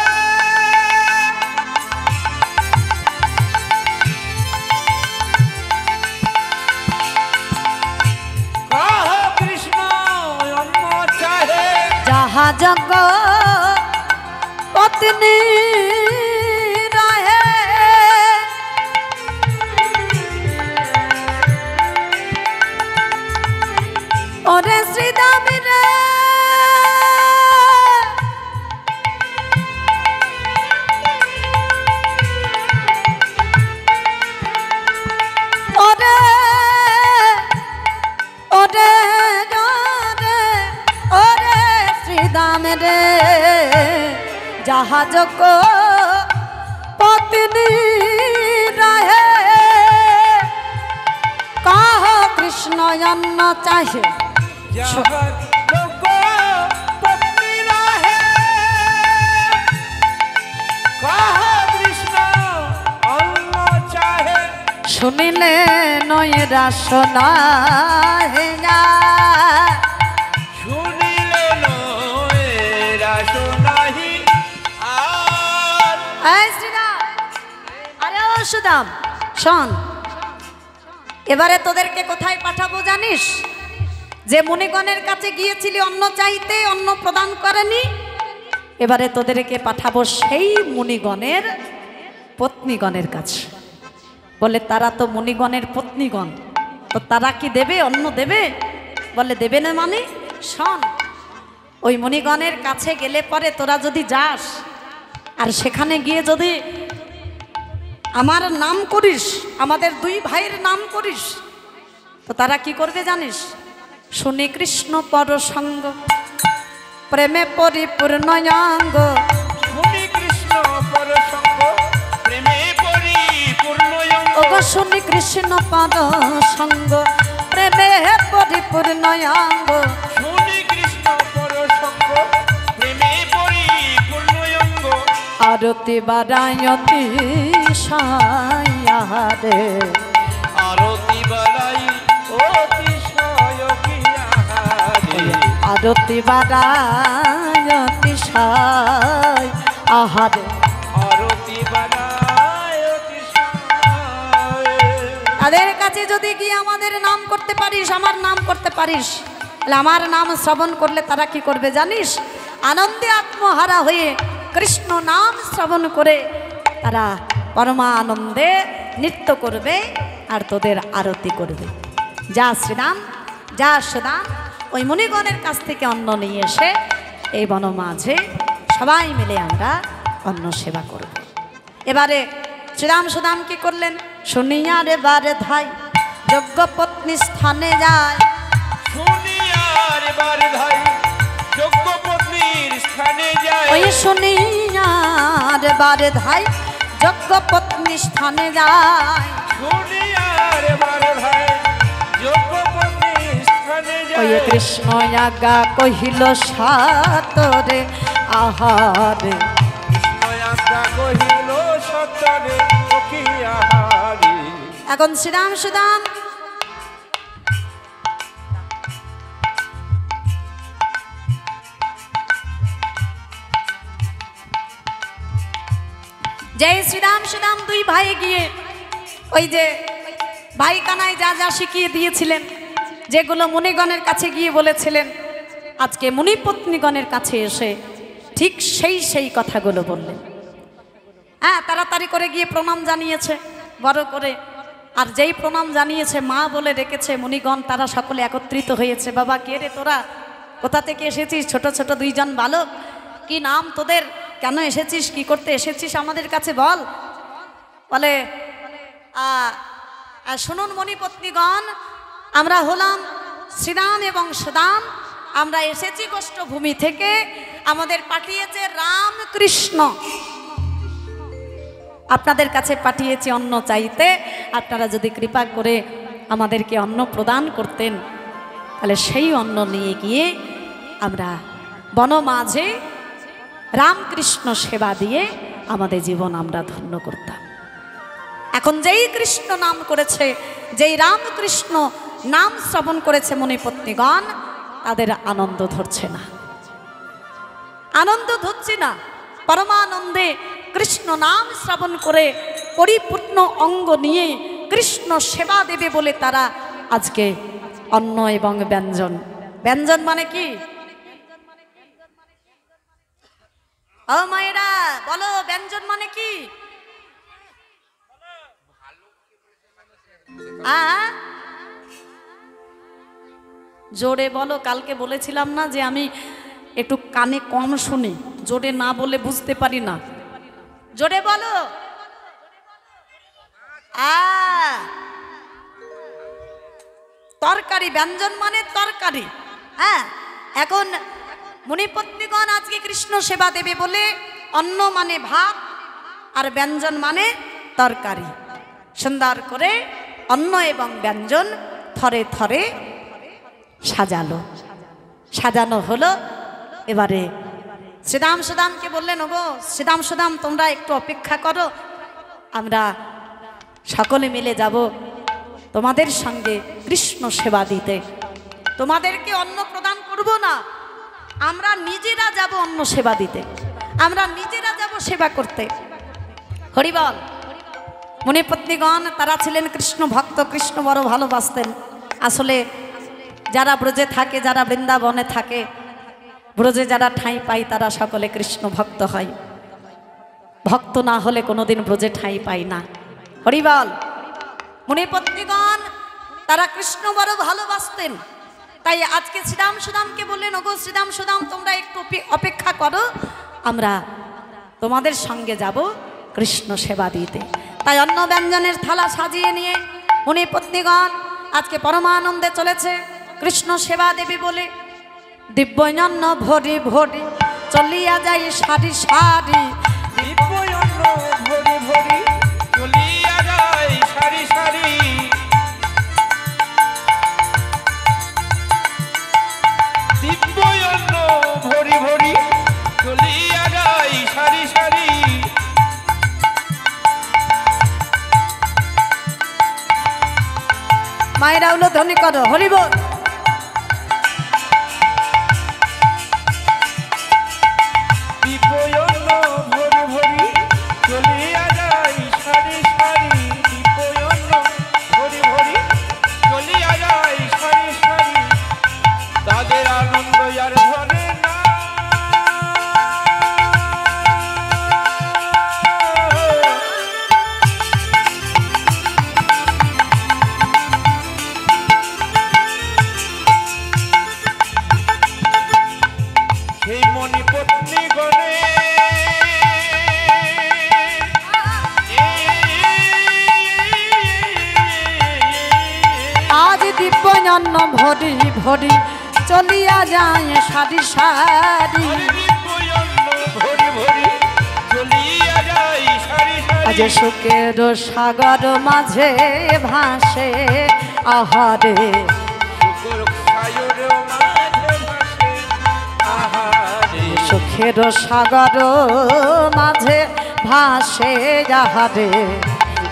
যজ্ঞ পত্নী রহে ওরে শ্রীদাম রে ওরে ওরে ওরে ওরে শ্রীদাম রে জাহাজ কো পত্নী রহে কাহ কৃষ্ণ অন্ন চাহে जहाँ जोगो पत्नी रहे कहा कृष्ण अन्न चाहे শুনিলে নয়রা শোনা হে না শুনিলে নয়রা শোনাহি আর এই শ্রীরাম আরে ও সুদাম শোন এবারে তোদেরকে কোথায় পাঠাবো জানিস যে মুনিগণের কাছে গিয়েছিলি অন্ন চাইতে অন্ন প্রদান করেনি এবারে তোদেরকে পাঠাবো সেই মুনিগণের পত্নীগণের কাছে বলে তারা তো মুনিগণের পত্নীগণ তো তারা কি দেবে অন্ন দেবে বলে দেবে না মানে শোন ওই মুনিগণের কাছে গেলে পরে তোরা যদি যাস আর সেখানে গিয়ে যদি আমার নাম করিস আমাদের দুই ভাইয়ের নাম করিস তো তারা কি করবে জানিস শুনি কৃষ্ণ পরসঙ্গ প্রেমে পরিপূর্ণ অঙ্গ শুনি কৃষ্ণ পরসঙ্গ প্রেমে পরিপূর্ণ অঙ্গ ওগো শুনি কৃষ্ণ পরসঙ্গ প্রেমে পরিপূর্ণ অঙ্গ শুনি কৃষ্ণ পরসঙ্গ প্রেমে পরিপূর্ণ অঙ্গ আরতি বারায়তি সায়ারে আরতি বালাই অতিশয় কিয়াহারে আরতি বারায়তি সায় আহারে আরতি বালাই অতিশয় তাদের কাছে যদি গিয়ে আমাদের নাম করতে পারিস আমার নাম করতে পারিস তাহলে আমার নাম শ্রবণ করলে তারা কি করবে জানিস আনন্দে আত্মহারা হয়ে কৃষ্ণ নাম শ্রবণ করে তারা পরমা আনন্দে নৃত্য করবে আর তোদের আরতি করবে যা শ্রীরাম যা সুদাম ওই মুনিগণের কাছ থেকে অন্ন নিয়ে এসে এই বন মাঝে সবাই মিলে আমরা অন্ন সেবা করব এবারে শ্রীরাম সুদাম কি করলেন শুনিয়ার এবারে ধাই যজ্ঞ পত্নী স্থানে যায় শুনিয়ার বার ধাই যোগ্য পত্নীর স্থানে যায় ওই শুনিয়ার এবারে ধাই যজ্ঞ পত্নী স্থানে যায় শুনিয়ার বার ধাই যোগ্য পত্নীর স্থানে ওই যায় কৃষ্ণ আজ্ঞা কহিল সাতরে আহারে কৃষ্ণয়াজ্ঞা কহিল সত্যরে সখিয়াহারে এখন শ্রীরাম সুদাম জয় শ্রীরাম সুদাম দুই ভাই গিয়ে ওই যে ভাই কানাই যা যা শিখিয়ে দিয়েছিলেন যেগুলো মুনিগণের কাছে গিয়ে বলেছিলেন আজকে মুনিপত্নীগণের কাছে এসে ঠিক সেই কথাগুলো বললেন হ্যাঁ তাড়াতাড়ি করে গিয়ে প্রণাম জানিয়েছে বড় করে আর যেই প্রণাম জানিয়েছে মা বলে রেখেছে মুনিগণ তারা সকলে একত্রিত হয়েছে বাবা কে রে তোরা কোথা থেকে এসেছিস ছোট ছোট দুইজন বালক কি নাম তোদের কেন এসেছিস কি করতে এসেছিস আমাদের কাছে বল বলে শুনুন মণিপত্নীগণ আমরা হলাম শ্রীরাম এবং সুদাম আমরা এসেছি গোষ্ঠভূমি থেকে আমাদের পাঠিয়েছে রামকৃষ্ণ আপনাদের কাছে পাঠিয়েছি অন্ন চাইতে আপনারা যদি কৃপা করে আমাদেরকে অন্ন প্রদান করতেন তাহলে সেই অন্ন নিয়ে গিয়ে আমরা বনমাঝে রামকৃষ্ণ সেবা দিয়ে আমাদের জীবন আমরা ধন্য করতাম এখন যেই কৃষ্ণ নাম করেছে যেই রামকৃষ্ণ নাম শ্রবণ করেছে মুনিপত্নীগণ তাদের আনন্দ ধরছে না আনন্দ ধরছে না পরমানন্দে কৃষ্ণ নাম শ্রবণ করে পরিপূর্ণ অঙ্গ নিয়ে কৃষ্ণ সেবা দেবে বলে তারা আজকে অন্ন এবং ব্যঞ্জন ব্যঞ্জন মানে কি ও মায়েরা বলো ব্যঞ্জন মানে কি? জোরে বলো। কালকে বলেছিলাম না যে আমি একটু কানে কম শুনি, জোরে না বলে বুঝতে পারি না। জোরে বলো। তরকারি, ব্যঞ্জন মানে তরকারি। হ্যাঁ, এখন মুনিপত্নীগণ আজকে কৃষ্ণ সেবা দেবে বলে অন্ন মানে ভাত আর ব্যঞ্জন মানে তরকারি সুন্দর করে অন্ন এবং ব্যঞ্জন থরে থরে সাজানো হলো। এবারে শ্রীদাম সুদামকে বললেন, ওগো শ্রীদাম সুদাম তোমরা একটু অপেক্ষা করো, আমরা সকলে মিলে যাব তোমাদের সঙ্গে কৃষ্ণ সেবা দিতে। তোমাদেরকে অন্ন প্রদান করব না, আমরা নিজেরা যাব অন্ন সেবা দিতে, আমরা নিজেরা যাব সেবা করতে। হরিবল। মুনিপত্নীগণ তারা ছিলেন কৃষ্ণ ভক্ত, কৃষ্ণ বড় ভালোবাসতেন। আসলে যারা ব্রজে থাকে, যারা বৃন্দাবনে থাকে, ব্রজে যারা ঠাঁই পায় তারা সকলে কৃষ্ণ ভক্ত হয়। ভক্ত না হলে কোনোদিন ব্রজে ঠাঁই পায় না। হরিবল। মুনিপত্নীগণ তারা কৃষ্ণ বড় ভালোবাসতেন, তাই আজকে শ্রীদাম সুদামকে বললেন, ওগো শ্রীদাম সুদাম তোমরা একটু অপেক্ষা করো, আমরা তোমাদের সঙ্গে যাব কৃষ্ণ সেবা দিতে। তাই অন্ন ব্যঞ্জনের থালা সাজিয়ে নিয়ে মুনিপত্নীগণ আজকে পরমানন্দে চলেছে কৃষ্ণ সেবা দেবী বলে। দিব্যন্ন ভরি ভরি চলিয়া যাই সারি সারি, দিব্যন্ন ভরি ভরি চলিয়া যায় সারি সারি, দিব্যন্ন ভরি ভরি চলিয়া যায় সারি সারি। মায়েরা হলো ধ্বনি করো হরিবল। দিব্যন্ন ভরি ভরি চলিয়া যায় সারি সারি, দিব্যন্ন ভরি ভরি চলিয়া যায় সারি সারি। তাদের আনন্দ আর ধরে না, সেই মণিপত্নী গণে আজ দিব্যন্ন ভরি ভরি চলিয়া যায় সারি সারি, ভরি ভরি চলিয়া যায় সারি আজ সারি। সুখের সাগর মাঝে ভাসে আহারে, শুকর ছায়র মাঝে ভাসে আহারে, সুখের সাগর মাঝে ভাসে আহারে।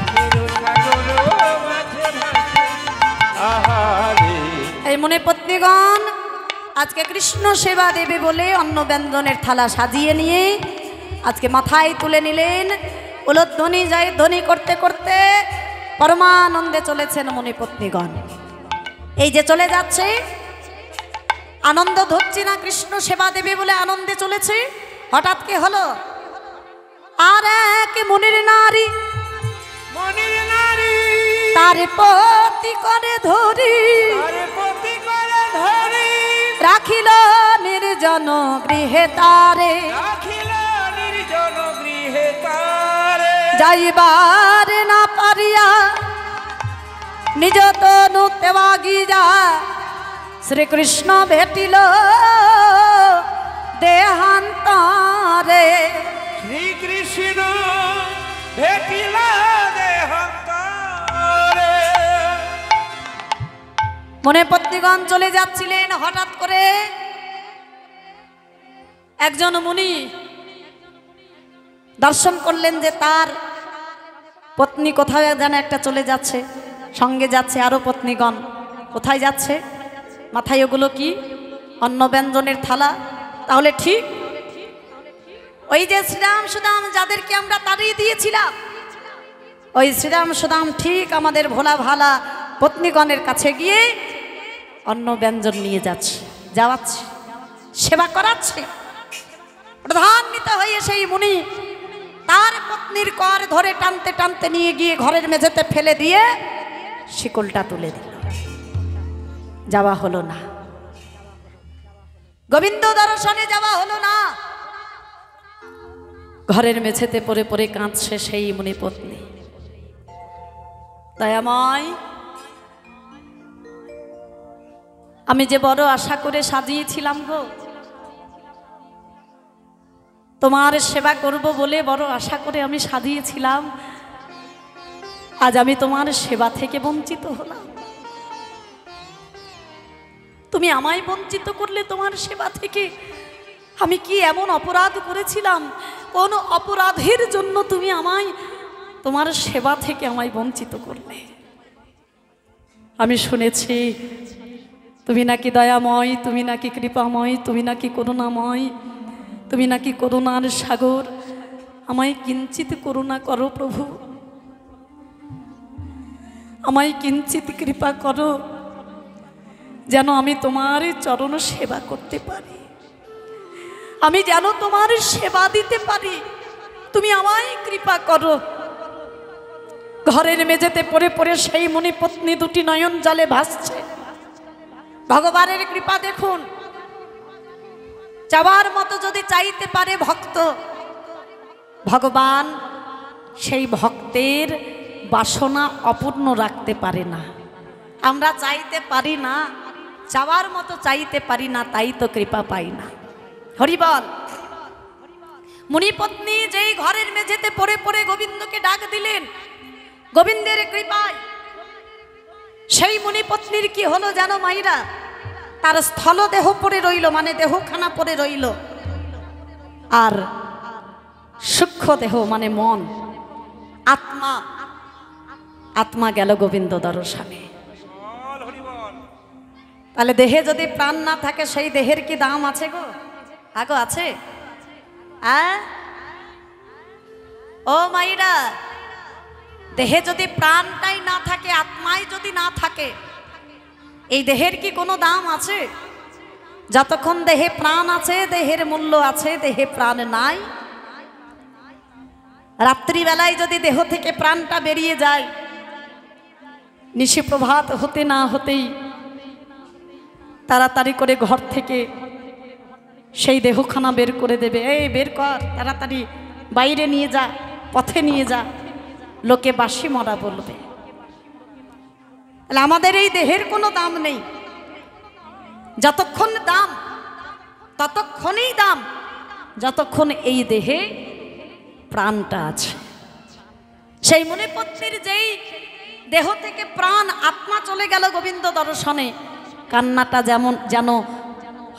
শুকর সাগর মাঝে ভাসে আহারে। এই মুনিপত্নীগণ আজকে কৃষ্ণ সেবা দেবে বলে অন্ন ব্যঞ্জনের থালা সাজিয়ে নিয়ে আজকে মাথায় তুলে নিলেন। উলধ্বনি যায় ধ্বনি করতে করতে পরমানন্দে চলেছেন মুনিপত্নীগণ। এই যে চলে যাচ্ছে, আনন্দ ধরছি না, কৃষ্ণ সেবা দেবে বলে আনন্দে চলেছে। হঠাৎ কি হলো? আর এক মুনির নারী মনির নারী তার পতি করে ধরি, তারে পতি করে ধরি, রাখিল নির্জন গৃহে তারে, রাখিল নির্জন গৃহে তারে। যাইবার না পারিয়া নিজ তনু ত্যাগী যা শ্রীকৃষ্ণ ভেটিল দেহান্তরে। শ্রীকৃষ্ণ ভেটিলা দেহান্তরে। মুনিপত্নীগণ চলে যাচ্ছিলেন, হঠাৎ করে একজন মুনি দর্শন করলেন যে তার পত্নী কোথায় যেন একটা চলে যাচ্ছে, সঙ্গে যাচ্ছে আরো পত্নীগণ। কোথায় যাচ্ছে? মাথায় ওগুলো কি? অন্ন ব্যঞ্জনের থালা। তাহলে ঠিক ওই যে শ্রীরাম সুদাম যাদেরকে আমরা তাড়িয়ে দিয়েছিলাম, ওই শ্রীরাম সুদাম ঠিক আমাদের ভোলা ভালা পত্নীগণের কাছে গিয়ে অন্ন ব্যঞ্জন নিয়ে যাচ্ছে, যাওয়াচ্ছে, সেবা করাচ্ছে। ক্রোধান্বিত হয়ে সেই মুনি তার পত্নীর কর ধরে টানতে টানতে নিয়ে গিয়ে ঘরের মেঝেতে ফেলে দিয়ে শিকলটা তুলে দিল। যাওয়া হলো না, গোবিন্দ দর্শনে যাওয়া হলো না। ঘরের মেঝেতে পড়ে পড়ে কাঁদছে সেই মুনি পত্নী। দয়াময়, আমি যে বড় আশা করে সাজিয়েছিলাম গো, তোমার সেবা করব বলে বড় আশা করে আমি সাজিয়েছিলাম, আজ আমি তোমার সেবা থেকে বঞ্চিত হলাম। তুমি আমায় বঞ্চিত করলে তোমার সেবা থেকে। আমি কি এমন অপরাধ করেছিলাম? কোন অপরাধের জন্য তুমি আমায় তোমার সেবা থেকে আমায় বঞ্চিত করলে? আমি শুনেছি তুমি নাকি দয়াময়, তুমি নাকি কৃপাময়, তুমি নাকি করুণাময়, তুমি নাকি করুণার সাগর। আমায় কিঞ্চিত করুণা করো প্রভু, আমায় কিঞ্চিত কৃপা করো, যেন আমি তোমার চরণ সেবা করতে পারি, আমি যেন তোমার সেবা দিতে পারি। তুমি আমায় কৃপা করো। ঘরের মেঝেতে পড়ে পড়ে সেই মুনি পত্নী দুটি নয়ন জলে ভাসছে। ভগবানের কৃপা দেখুন, চাওয়ার মতো যদি চাইতে পারে ভক্ত, ভগবান সেই ভক্তের বাসনা অপূর্ণ রাখতে পারে না। আমরা চাইতে পারি না, চাওয়ার মতো চাইতে পারি না, তাই তো কৃপা পাই না। হরিবল। মুনিপত্নী যেই ঘরের মেঝেতে পড়ে পড়ে গোবিন্দকে ডাক দিলেন, গোবিন্দের কৃপায় সেই মুনিপত্নীর কি হলো জানো মাইরা? তার স্থল দেহ পড়ে রইল, মানে দেহখানা পড়ে রইল, আর সূক্ষ্ম দেহ মানে মন, আত্মা, আত্মা গেল গোবিন্দ দর্শনে। তাহলে দেহে যদি প্রাণ না থাকে সেই দেহের কি দাম আছে গো? আগো আছে? ও মাইরা, দেহে যদি প্রাণটাই না থাকে, আত্মাই যদি না থাকে, এই দেহের কি কোনো দাম আছে? যতক্ষণ দেহে প্রাণ আছে দেহের মূল্য আছে, দেহে প্রাণ নাই। রাত্রিবেলায় যদি দেহ থেকে প্রাণটা বেরিয়ে যায়, নিশি প্রভাত হতে না হতেই তাড়াতাড়ি করে ঘর থেকে সেই দেহখানা বের করে দেবে। এই বের কর, তাড়াতাড়ি বাইরে নিয়ে যা, পথে নিয়ে যা, লোকে বাসি মরা বলবে। তাহলে আমাদের এই দেহের কোনো দাম নেই। যতক্ষণ দাম ততক্ষণই দাম, যতক্ষণ এই দেহে প্রাণটা আছে। সেই মুনিপত্নীর যেই দেহ থেকে প্রাণ, আত্মা চলে গেল গোবিন্দ দর্শনে, কান্নাটা যেন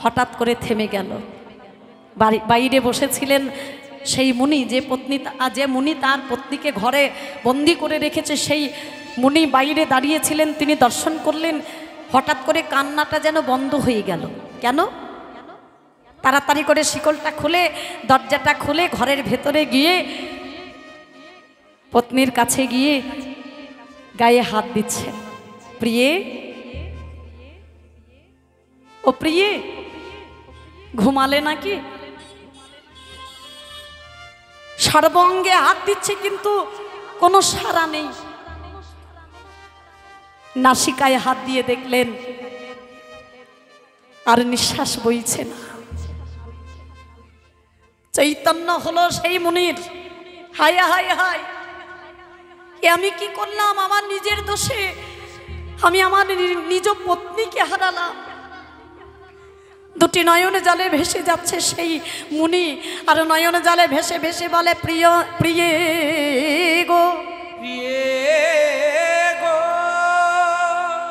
হঠাৎ করে থেমে গেল। বাইরে বসেছিলেন সেই মুনি, যে মুনি তার পত্নীকে ঘরে বন্দি করে রেখেছে, সেই মুনি বাইরে দাঁড়িয়েছিলেন, তিনি দর্শন করলেন। হঠাৎ করে কান্নাটা যেন বন্ধ হয়ে গেল। কেন? তাড়াতাড়ি করে শিকলটা খুলে, দরজাটা খুলে ঘরের ভেতরে গিয়ে পত্নীর কাছে গিয়ে গায়ে হাত দিচ্ছে। প্রিয়ে, ও প্রিয়ে, ঘুমালে নাকি? সর্বাঙ্গে হাত দিচ্ছে কিন্তু কোনো সাড়া নেই। নাসিকায় হাত দিয়ে দেখলেন আর নিঃশ্বাস বইছে না। চৈতন্য হলো সেই মুনির। হায় হায় হায়, এ আমি কি করলাম? আমার নিজের দোষে আমি আমার নিজ পত্নীকে হারালাম। দুটি নয়ন জলে ভেসে যাচ্ছে সেই মুনি, আর নয়ন জলে ভেসে ভেসে বলে, প্রিয় প্রিয়ে গো,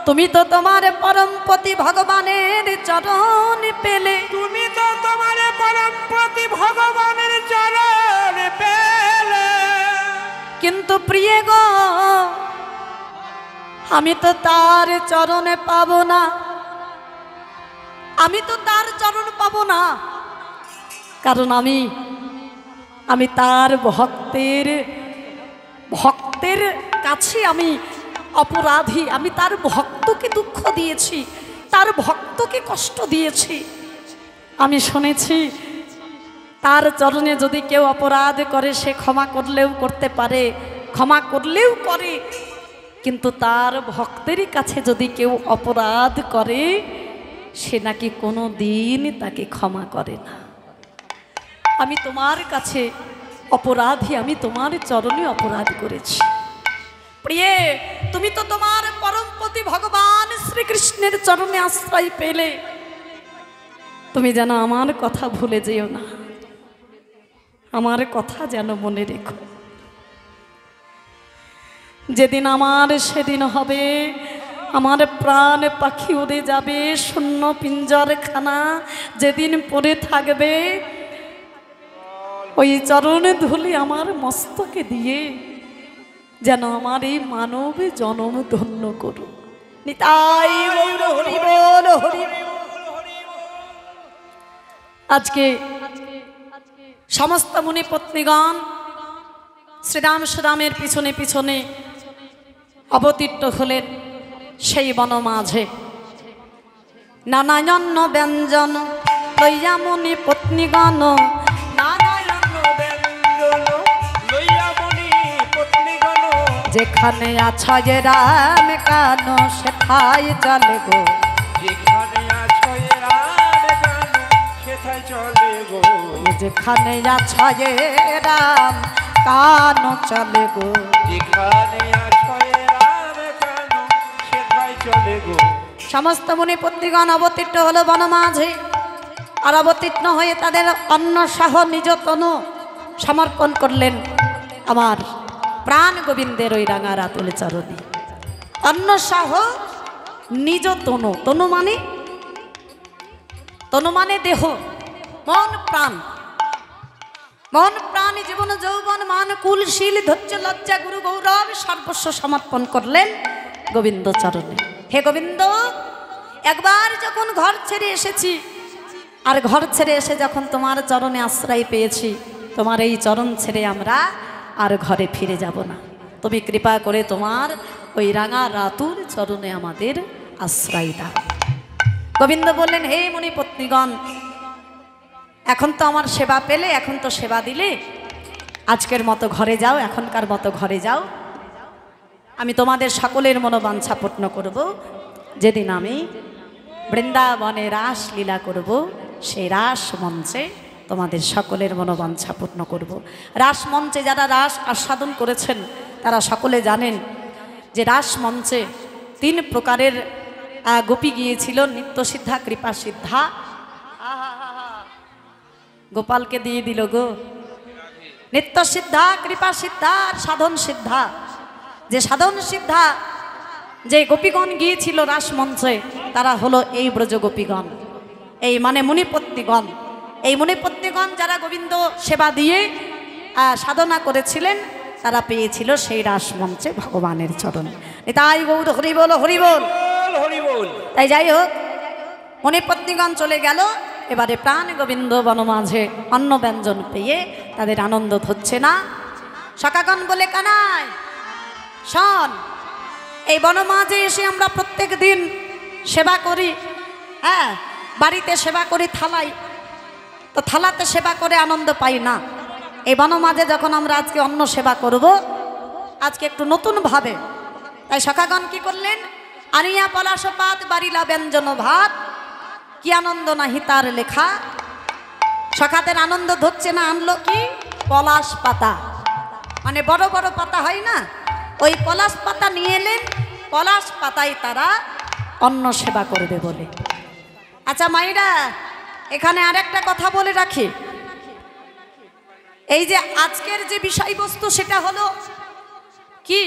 তুমি তো তোমার পরমপতি ভগবানের চরণ পেলে, তুমি তো তোমার পরমপতি ভগবানের চরণ পেলে, কিন্তু প্রিয়ে গো আমি তো তার চরণে পাবো না, আমি তো তার চরণ পাবো না, কারণ আমি তার ভক্তের কাছে আমি অপরাধী। আমি তার ভক্তকে দুঃখ দিয়েছি, তার ভক্তকে কষ্ট দিয়েছি। আমি শুনেছি তার চরণে যদি কেউ অপরাধ করে সে ক্ষমা করলেও করতে পারে, ক্ষমা করলেও করে, কিন্তু তার ভক্তেরই কাছে যদি কেউ অপরাধ করে সে নাকি কোনো দিন তাকে ক্ষমা করে না। আমি তোমার কাছে অপরাধী, আমি তোমার চরণে অপরাধ করেছি। প্রিয়ে, তুমি তো তোমার পরমপতি ভগবান শ্রীকৃষ্ণের চরণে আশ্রয় পেলে, তুমি যেন আমার কথা ভুলে যেও না, আমার কথা যেন মনে রেখো। যেদিন আমার সেদিন হবে, আমার প্রাণ পাখি উড়ে যাবে, শূন্য পিঞ্জরখানা যেদিন পড়ে থাকবে, ওই চরণ ধুলি আমার মস্তকে দিয়ে যেন আমার এই মানব জনম ধন্য করো। নিতাই গৌর হরি বল, হরি আজকে সমস্ত মুনি পত্নীগণ শ্রীরাম সুরামের পিছনে পিছনে অবতীর্ণ হলেন সেই বন মাঝে। নানায়ন্ন ব্যঞ্জন লইয়া মুনি পত্নীগণ, যেখানে আছো যে রাম কান সেথায় চলে গো, যেখানে আছো রাম কান সেথায় চলে গো, যেখানে আছো যে রাম কান চলে গো, যেখানে আছো রাম কান সেথায় চলে গো। সমস্ত মুনি পত্নীগণ অবতীর্ণ হলো বন মাঝে। আর অবতীর্ণ হয়ে তাদের অন্ন সহ নিজ তনু সমর্পণ করলেন আমার প্রাণ গোবিন্দের ওই রাঙা রাতুল চরণে। অন্ন সহ নিজ তনু, তনু মানে দেহ, মন প্রাণ, মন প্রাণ জীবন যৌবন মান কুল শীল ধৈর্য লজ্জা গুরু গৌরব সর্বস্ব সমর্পণ করলেন গোবিন্দ চরণে। হে গোবিন্দ, একবার যখন ঘর ছেড়ে এসেছি, আর ঘর ছেড়ে এসে যখন তোমার চরণে আশ্রয় পেয়েছি, তোমার এই চরণ ছেড়ে আমরা আর ঘরে ফিরে যাব না। তুমি কৃপা করে তোমার ওই রাঙা রাতুর চরণে আমাদের আশ্রয় দাও। গোবিন্দ বললেন, হে মুনি পত্নীগণ, এখন তো আমার সেবা পেলে, এখন তো সেবা দিলে, আজকের মতো ঘরে যাও, এখনকার মতো ঘরে যাও। আমি তোমাদের সকলের মনোবাঞ্ছা পূর্ণ করব। যেদিন আমি বৃন্দাবনে রাস লীলা করব, সেই রাস মঞ্চে তোমাদের সকলের মনোবাঞ্ছা পূর্ণ করব। রাস মঞ্চে যারা রাস আস্বাদন করেছেন তারা সকলে জানেন যে রাস মঞ্চে 3 প্রকারের গোপী গিয়েছিল, নিত্যসিদ্ধা, কৃপা সিদ্ধা। গোপালকে দিয়ে দিল গো, নিত্যসিদ্ধা, কৃপা সিদ্ধা আর সাধন সিদ্ধা। যে সাধন সিদ্ধা যে গোপীগণ গিয়েছিল রাস মঞ্চে, তারা হলো এই ব্রজ গোপীগণ, এই মানে মুনিপত্নীগণ। এই মুনিপত্নীগণ যারা গোবিন্দ সেবা দিয়ে সাধনা করেছিলেন, তারা পেয়েছিল সেই রাস মঞ্চে ভগবানের চরণ। তাই গৌর হরি বল, হরি বল, হরি বল। তাই যাই হোক, মুনিপত্নীগণ চলে গেল। এবারে প্রাণ গোবিন্দ বনমাঝে অন্ন ব্যঞ্জন পেয়ে তাদের আনন্দ হচ্ছে না। সখাগণ বলে, কানাই শোন, এই বনমাঝে এসে আমরা প্রত্যেক দিন সেবা করি, হ্যাঁ, বাড়িতে সেবা করি থালাই, তো থালাতে সেবা করে আনন্দ পাই না। এই বনমাঝে যখন আমরা আজকে অন্ন সেবা করব, আজকে একটু নতুনভাবে, তাই সখাগণ কি করলেন, আনিয়া পলাশ পাত বাড়িলা ব্যঞ্জন ভাত, কি আনন্দ নাহি তার লেখা। সখাদের আনন্দ ধরছে না, আনলো কি পলাশ পাতা, মানে বড় বড় পাতা হয় না, ওই পলাশ পাতা নিয়ে এলেন। পলাশ পাতায় তারা অন্ন সেবা করবে বলে। আচ্ছা মাইরা, এখানে আরেকটা কথা বলে রাখি, এই যে আজকের যে বিষয়বস্তু সেটা হলো কি,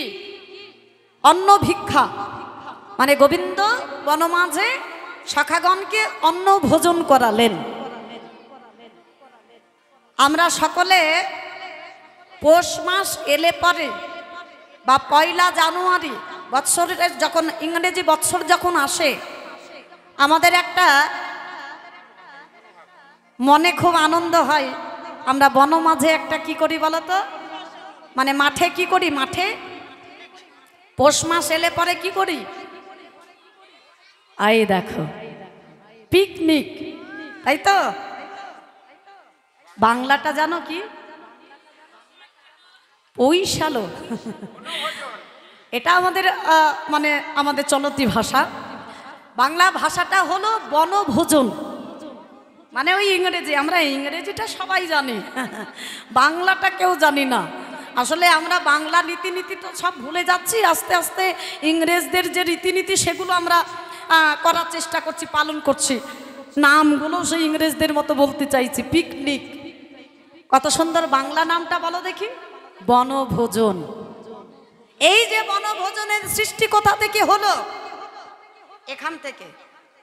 অন্ন ভিক্ষা, মানে গোবিন্দ বনমাঝে সখাগণকে অন্ন ভোজন করালেন। আমরা সকলে পৌষ মাস এলে পরে বা 1 জানুয়ারি বৎসরের যখন ইংরেজি বৎসর যখন আসে, আমাদের একটা মনে খুব আনন্দ হয়। আমরা বনমাঝে একটা কি করি বলতো, মানে মাঠে কি করি, মাঠে পৌষ মাস এলে পরে কি করি, এই দেখো পিকনিক, তাই তো। বাংলাটা জানো কি? পৈশালো। এটা আমাদের মানে আমাদের চলতি ভাষা। বাংলা ভাষাটা হলো বনভোজন, মানে ওই ইংরেজি। আমরা ইংরেজিটা সবাই জানি, বাংলাটা কেউ জানি না। আসলে আমরা বাংলা রীতিনীতি তো সব ভুলে যাচ্ছি আস্তে আস্তে। ইংরেজদের যে রীতিনীতি সেগুলো আমরা করার চেষ্টা করছি, পালন করছি। নামগুলো সেই ইংরেজদের মতো বলতে চাইছি। পিকনিক, কত সুন্দর বাংলা নামটা বলো দেখি, বনভোজন। এই যে বনভোজনের সৃষ্টি কোথা থেকে হলো? এখান থেকে।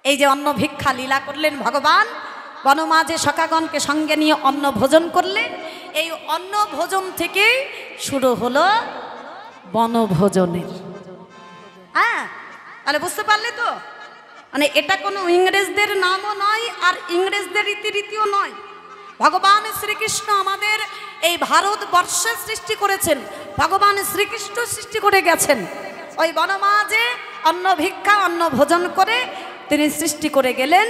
এই যে অন্ন ভিক্ষা লীলা করলেন ভগবান, বনমাঝে সখাগণকে সঙ্গে নিয়ে অন্ন ভোজন করলেন। এই অন্ন ভোজন থেকে শুরু হলো বনভোজনের। হ্যাঁ, তাহলে বুঝতে পারলে তো? মানে এটা কোনো ইংরেজদের নামও নয়, আর ইংরেজদের রীতিরীতিও নয়। ভগবান শ্রীকৃষ্ণ আমাদের এই ভারতবর্ষে সৃষ্টি করেছেন। ভগবান শ্রীকৃষ্ণ সৃষ্টি করে গেছেন ওই বনমাঝে অন্ন ভিক্ষা, অন্ন ভোজন করে তিনি সৃষ্টি করে গেলেন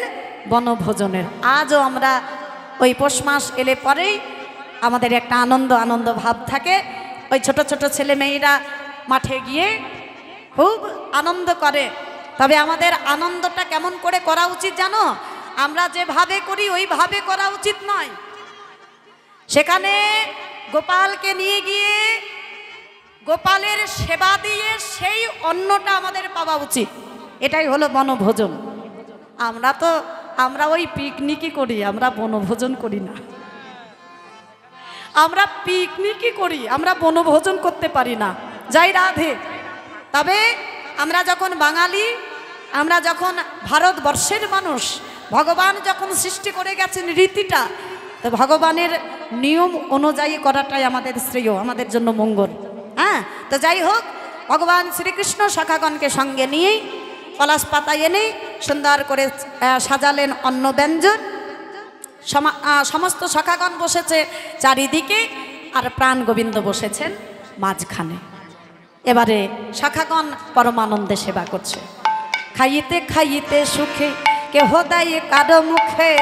বনভোজনের। আজও আমরা ওই পৌষ মাস এলে পরেই আমাদের একটা আনন্দ আনন্দ ভাব থাকে। ওই ছোট ছোট ছেলে মেয়েরা মাঠে গিয়ে খুব আনন্দ করে। তবে আমাদের আনন্দটা কেমন করে করা উচিত জানো? আমরা যেভাবে করি ওইভাবে করা উচিত নয়। সেখানে গোপালকে নিয়ে গিয়ে গোপালের সেবা দিয়ে সেই অন্নটা আমাদের পাওয়া উচিত। এটাই হলো বনভোজন। আমরা ওই পিকনিকই করি, আমরা বনভোজন করি না। আমরা পিকনিকই করি, আমরা বনভোজন করতে পারি না। যাই রাধে। তবে আমরা যখন বাঙালি, আমরা যখন ভারতবর্ষের মানুষ, ভগবান যখন সৃষ্টি করে গেছেন রীতিটা, তো ভগবানের নিয়ম অনুযায়ী করাটাই আমাদের শ্রেয়, আমাদের জন্য মঙ্গল। হ্যাঁ, তো যাই হোক, ভগবান শ্রীকৃষ্ণ সখাগণকে সঙ্গে নিয়েই পলাশ পাতা এনে সুন্দর করে সাজালেন অন্ন ব্যঞ্জন। সমস্ত সখাগণ বসেছে চারিদিকে, আর প্রাণ গোবিন্দ বসেছেন মাঝখানে। এবারে সখাগণ পরমানন্দে সেবা করছে। খাইতে খাইতে সুখে কেহ দেয় কারো মুখে,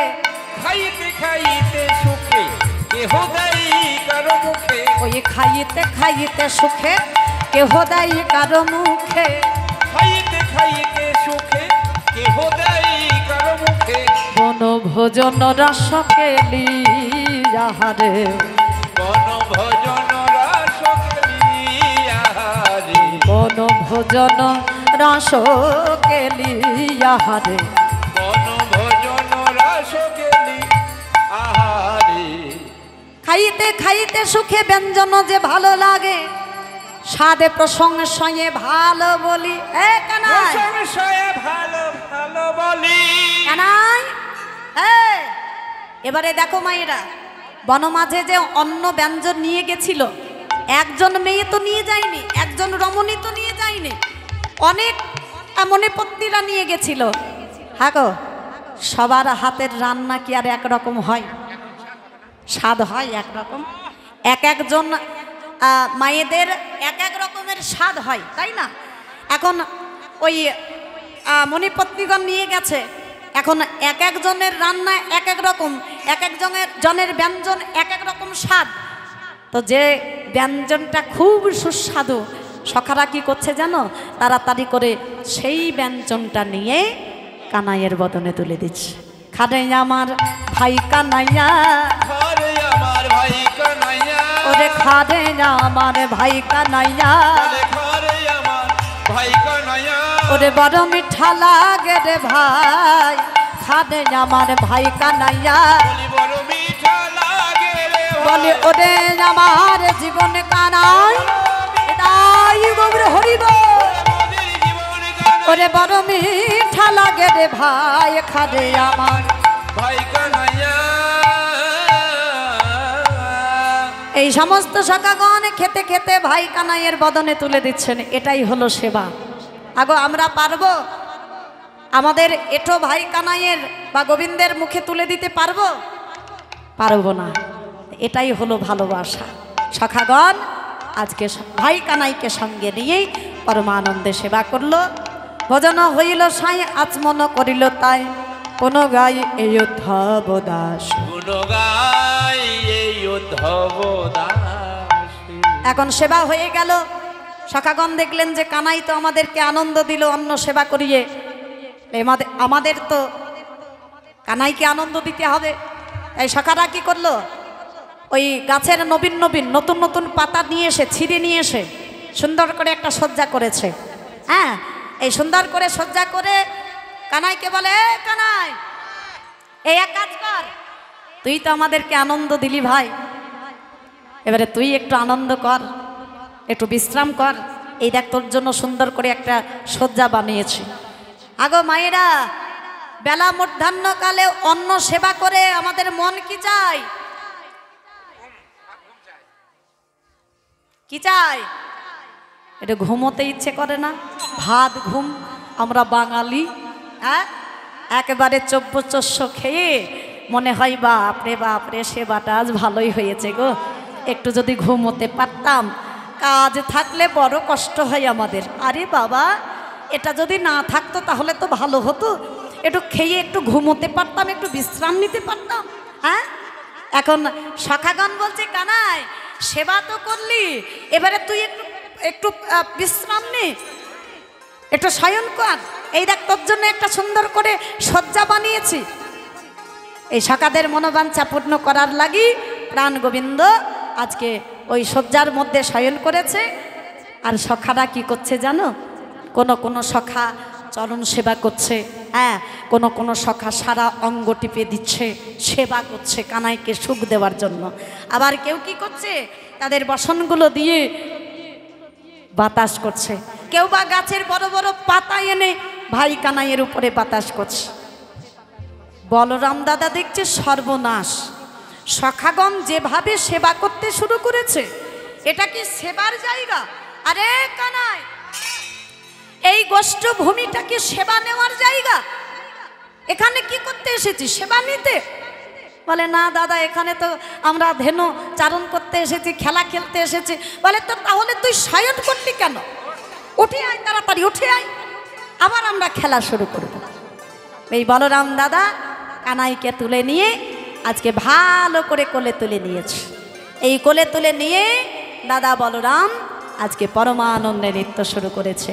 খাইতে খাইতে সুখে কেহ দেয় কারো মুখে। ওই খাইতে খাইতে সুখে কেহ দেয় কারো মুখে, খাইতে খাইতে সুখে কেহ দেয় কারো মুখে। বনভোজন রস কেলি যাহারে, বনভোজন রস কেলি আহারে, বনভোজন রস কেলি যাহারে, বনভোজন রস কেলি আহারে। খাইতে খাইতে সুখে ব্যঞ্জন যে ভালো লাগে, স্বাদে প্রশংসায় ভালো বলি। এ কানাই, প্রশংসায় ভালো ভালো বলি। কানাই, এবারে দেখো মায়েরা, বনমাঝে যে অন্ন ব্যঞ্জন নিয়ে গেছিল, একজন মেয়ে তো নিয়ে যায়নি, একজন রমণী তো নিয়ে যায়নি, অনেক মণিপত্নীরা নিয়ে গেছিল। হ্যাঁ গো, সবার হাতের রান্না কি আর একরকম হয়? স্বাদ হয় একরকম? এক একজন মায়েদের এক এক রকমের স্বাদ হয়, তাই না? এখন ওই মণিপত্নীগণ নিয়ে গেছে, এখন এক একজনের রান্না এক এক রকম, এক এক জনের ব্যঞ্জন এক এক রকম স্বাদ। তো যে ব্যঞ্জনটা খুব সুস্বাদু, সখারা কি করছে জানো? তাড়াতাড়ি করে সেই ব্যঞ্জনটা নিয়ে কানাইয়ের বদনে তুলে দিচ্ছে। খানে আমার ভাই কানাইয়া, ঘরে আমার ভাই কানাইয়া, ওরে খানে আমার ভাই কানাইয়া, ঘরে আমার ভাই কানাইয়া। ওরে বড় মিঠা লাগে রে ভাই, খানে আমার ভাই কানাইয়া, বলি বড় মিঠা লাগে রে বলে ওরে আমার জীবন কানাই, তাই গৌর হরিব। আমাদের জীবন কানাই, ওরে বড় মিঠা লাগে রে ভাই, খানে আমার ভাই কানাইয়া। এই সমস্ত সখাগণ খেতে খেতে ভাই কানাইয়ের বদনে তুলে দিচ্ছেন। এটাই হলো সেবা। আগো আমরা পারবো আমাদের এটো ভাই কানাইয়ের বা গোবিন্দের মুখে তুলে দিতে পারবো? পারবো না। এটাই হলো ভালোবাসা। সখাগণ আজকে ভাই কানাইকে সঙ্গে নিয়েই পরমানন্দে সেবা করলো। ভজন হইল সাই আচমন করিল তাই, কোন গাই এই উদ্ধব দাস, গুণ গাই ভবদাসী। এখন সেবা হয়ে গেল, সখাগণ দেখলেন যে কানাই তো আমাদেরকে আনন্দ দিল অন্ন সেবা করিয়ে, আমাদের তো কানাইকে আনন্দ দিতে হবে। এই সখারা কি করলো, ওই গাছের নবীন নবীন নতুন নতুন পাতা নিয়ে এসে ছিঁড়ে নিয়ে এসে সুন্দর করে একটা সজ্জা করেছে। হ্যাঁ, এই সুন্দর করে সজ্জা করে কানাইকে বলে, কানাই এই এক কাজ কর, তুই তো আমাদেরকে আনন্দ দিলি ভাই, এবারে তুই একটু আনন্দ কর, একটু বিশ্রাম কর, এই দেখ তোর জন্য সুন্দর করে একটা সজ্জা বানিয়েছি। আগো মায়েরা, বেলা মধ্যাহ্নকালে অন্ন সেবা করে আমাদের মন কি চাই? কি চাই? এটা ঘুমোতে ইচ্ছে করে না? ভাত ঘুম, আমরা বাঙালি, হ্যাঁ একেবারে চব্যচস্য খেয়ে মনে হয় বাপরে বাপরে সেবাটা আজ ভালোই হয়েছে গো, একটু যদি ঘুমোতে পারতাম, কাজ থাকলে বড় কষ্ট হয় আমাদের। আরে বাবা, এটা যদি না থাকতো তাহলে তো ভালো হতো, একটু খেয়ে একটু ঘুমোতে পারতাম, একটু বিশ্রাম নিতে পারতাম। হ্যাঁ, এখন সখাগণ বলছে, কানাই সেবা তো করলি, এবারে তুই একটু একটু বিশ্রাম নে, একটু শয়ন কর, এই দেখ তোর জন্য একটা সুন্দর করে সজ্জা বানিয়েছি। এই সখাদের মনোবাঞ্ছা পূর্ণ করার লাগি প্রাণ গোবিন্দ আজকে ওই সজ্জার মধ্যে শয়ন করেছে। আর সখারা কি করছে জানো, কোনো সখা চরণ সেবা করছে, হ্যাঁ কোনো সখা সারা অঙ্গ টিপে দিচ্ছে, সেবা করছে কানাইকে সুখ দেওয়ার জন্য। আবার কেউ কি করছে, তাদের বসনগুলো দিয়ে বাতাস করছে, কেউ বা গাছের বড় বড় পাতা এনে ভাই কানাইয়ের উপরে বাতাস করছে। বলরাম দাদা দেখছে সর্বনাশ, সখাগণ যেভাবে সেবা করতে শুরু করেছে, এটা কি সেবার জায়গা? আরে কানাই, এই গোষ্ঠভূমিটা কি সেবা নেওয়ার জায়গা? এখানে কি করতে এসেছি, সেবা নিতে? বলে না দাদা, এখানে তো আমরা ধেনু চারণ করতে এসেছি, খেলা খেলতে এসেছি। বলে তো তাহলে তুই শয়ন করলি কেন? উঠে আয়, তাড়াতাড়ি উঠে আয়, আবার আমরা খেলা শুরু করব। এই বলরাম দাদা কানাইকে তুলে নিয়ে আজকে ভালো করে কোলে তুলে নিয়েছে। এই কোলে তুলে নিয়ে দাদা বলরাম আজকে পরমানন্দে নৃত্য শুরু করেছে।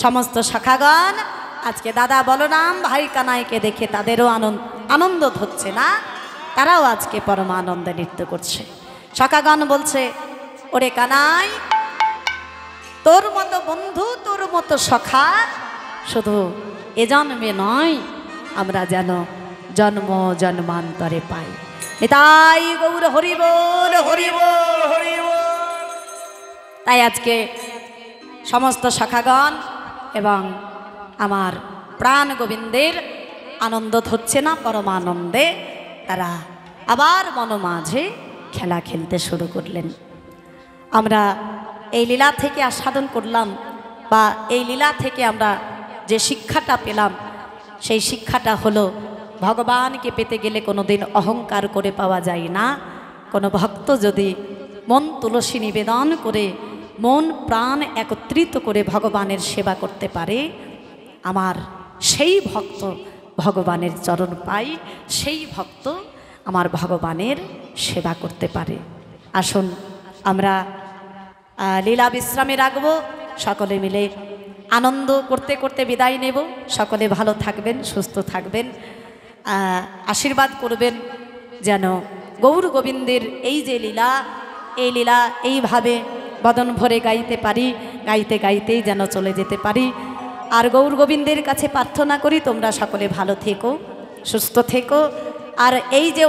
সমস্ত সখাগণ আজকে দাদা বলরাম ভাই কানাইকে দেখে তাদেরও আনন্দ হচ্ছে না, তারাও আজকে পরমানন্দে নৃত্য করছে। সখাগণ বলছে, ওরে কানাই, তোর মতো বন্ধু, তোর মতো সখা শুধু এ জন্মে নয়, আমরা যেন জন্ম জন্মান্তরে পাই। তাই গৌর হরি বল, হরি বল, হরি বল। তাই আজকে সমস্ত সখাগণ এবং আমার প্রাণ গোবিন্দের আনন্দ হচ্ছে না, পরমানন্দে তারা আবার মনোমাঝে খেলা খেলতে শুরু করলেন। আমরা এই লীলা থেকে আস্বাদন করলাম, বা এই লীলা থেকে আমরা যে শিক্ষাটা পেলাম, সেই শিক্ষাটা হলো ভগবানকে পেতে গেলে কোনো দিন অহংকার করে পাওয়া যায় না। কোনো ভক্ত যদি মন তুলসী নিবেদন করে মন প্রাণ একত্রিত করে ভগবানের সেবা করতে পারে, আমার সেই ভক্ত ভগবানের চরণ পাই, সেই ভক্ত আমার ভগবানের সেবা করতে পারে। আসুন আমরা লীলা বিশ্রামে রাখবো, সকলে মিলে আনন্দ করতে করতে বিদায় নেব। সকলে ভালো থাকবেন, সুস্থ থাকবেন, আশীর্বাদ করবেন যেন গৌর গোবিন্দের এই যে লীলা, এই লীলা এইভাবে বদন ভরে গাইতে পারি, গাইতে গাইতেই যেন চলে যেতে পারি। আর গৌর গোবিন্দের কাছে প্রার্থনা করি তোমরা সকলে ভালো থেকো, সুস্থ থেকো। আর এই যে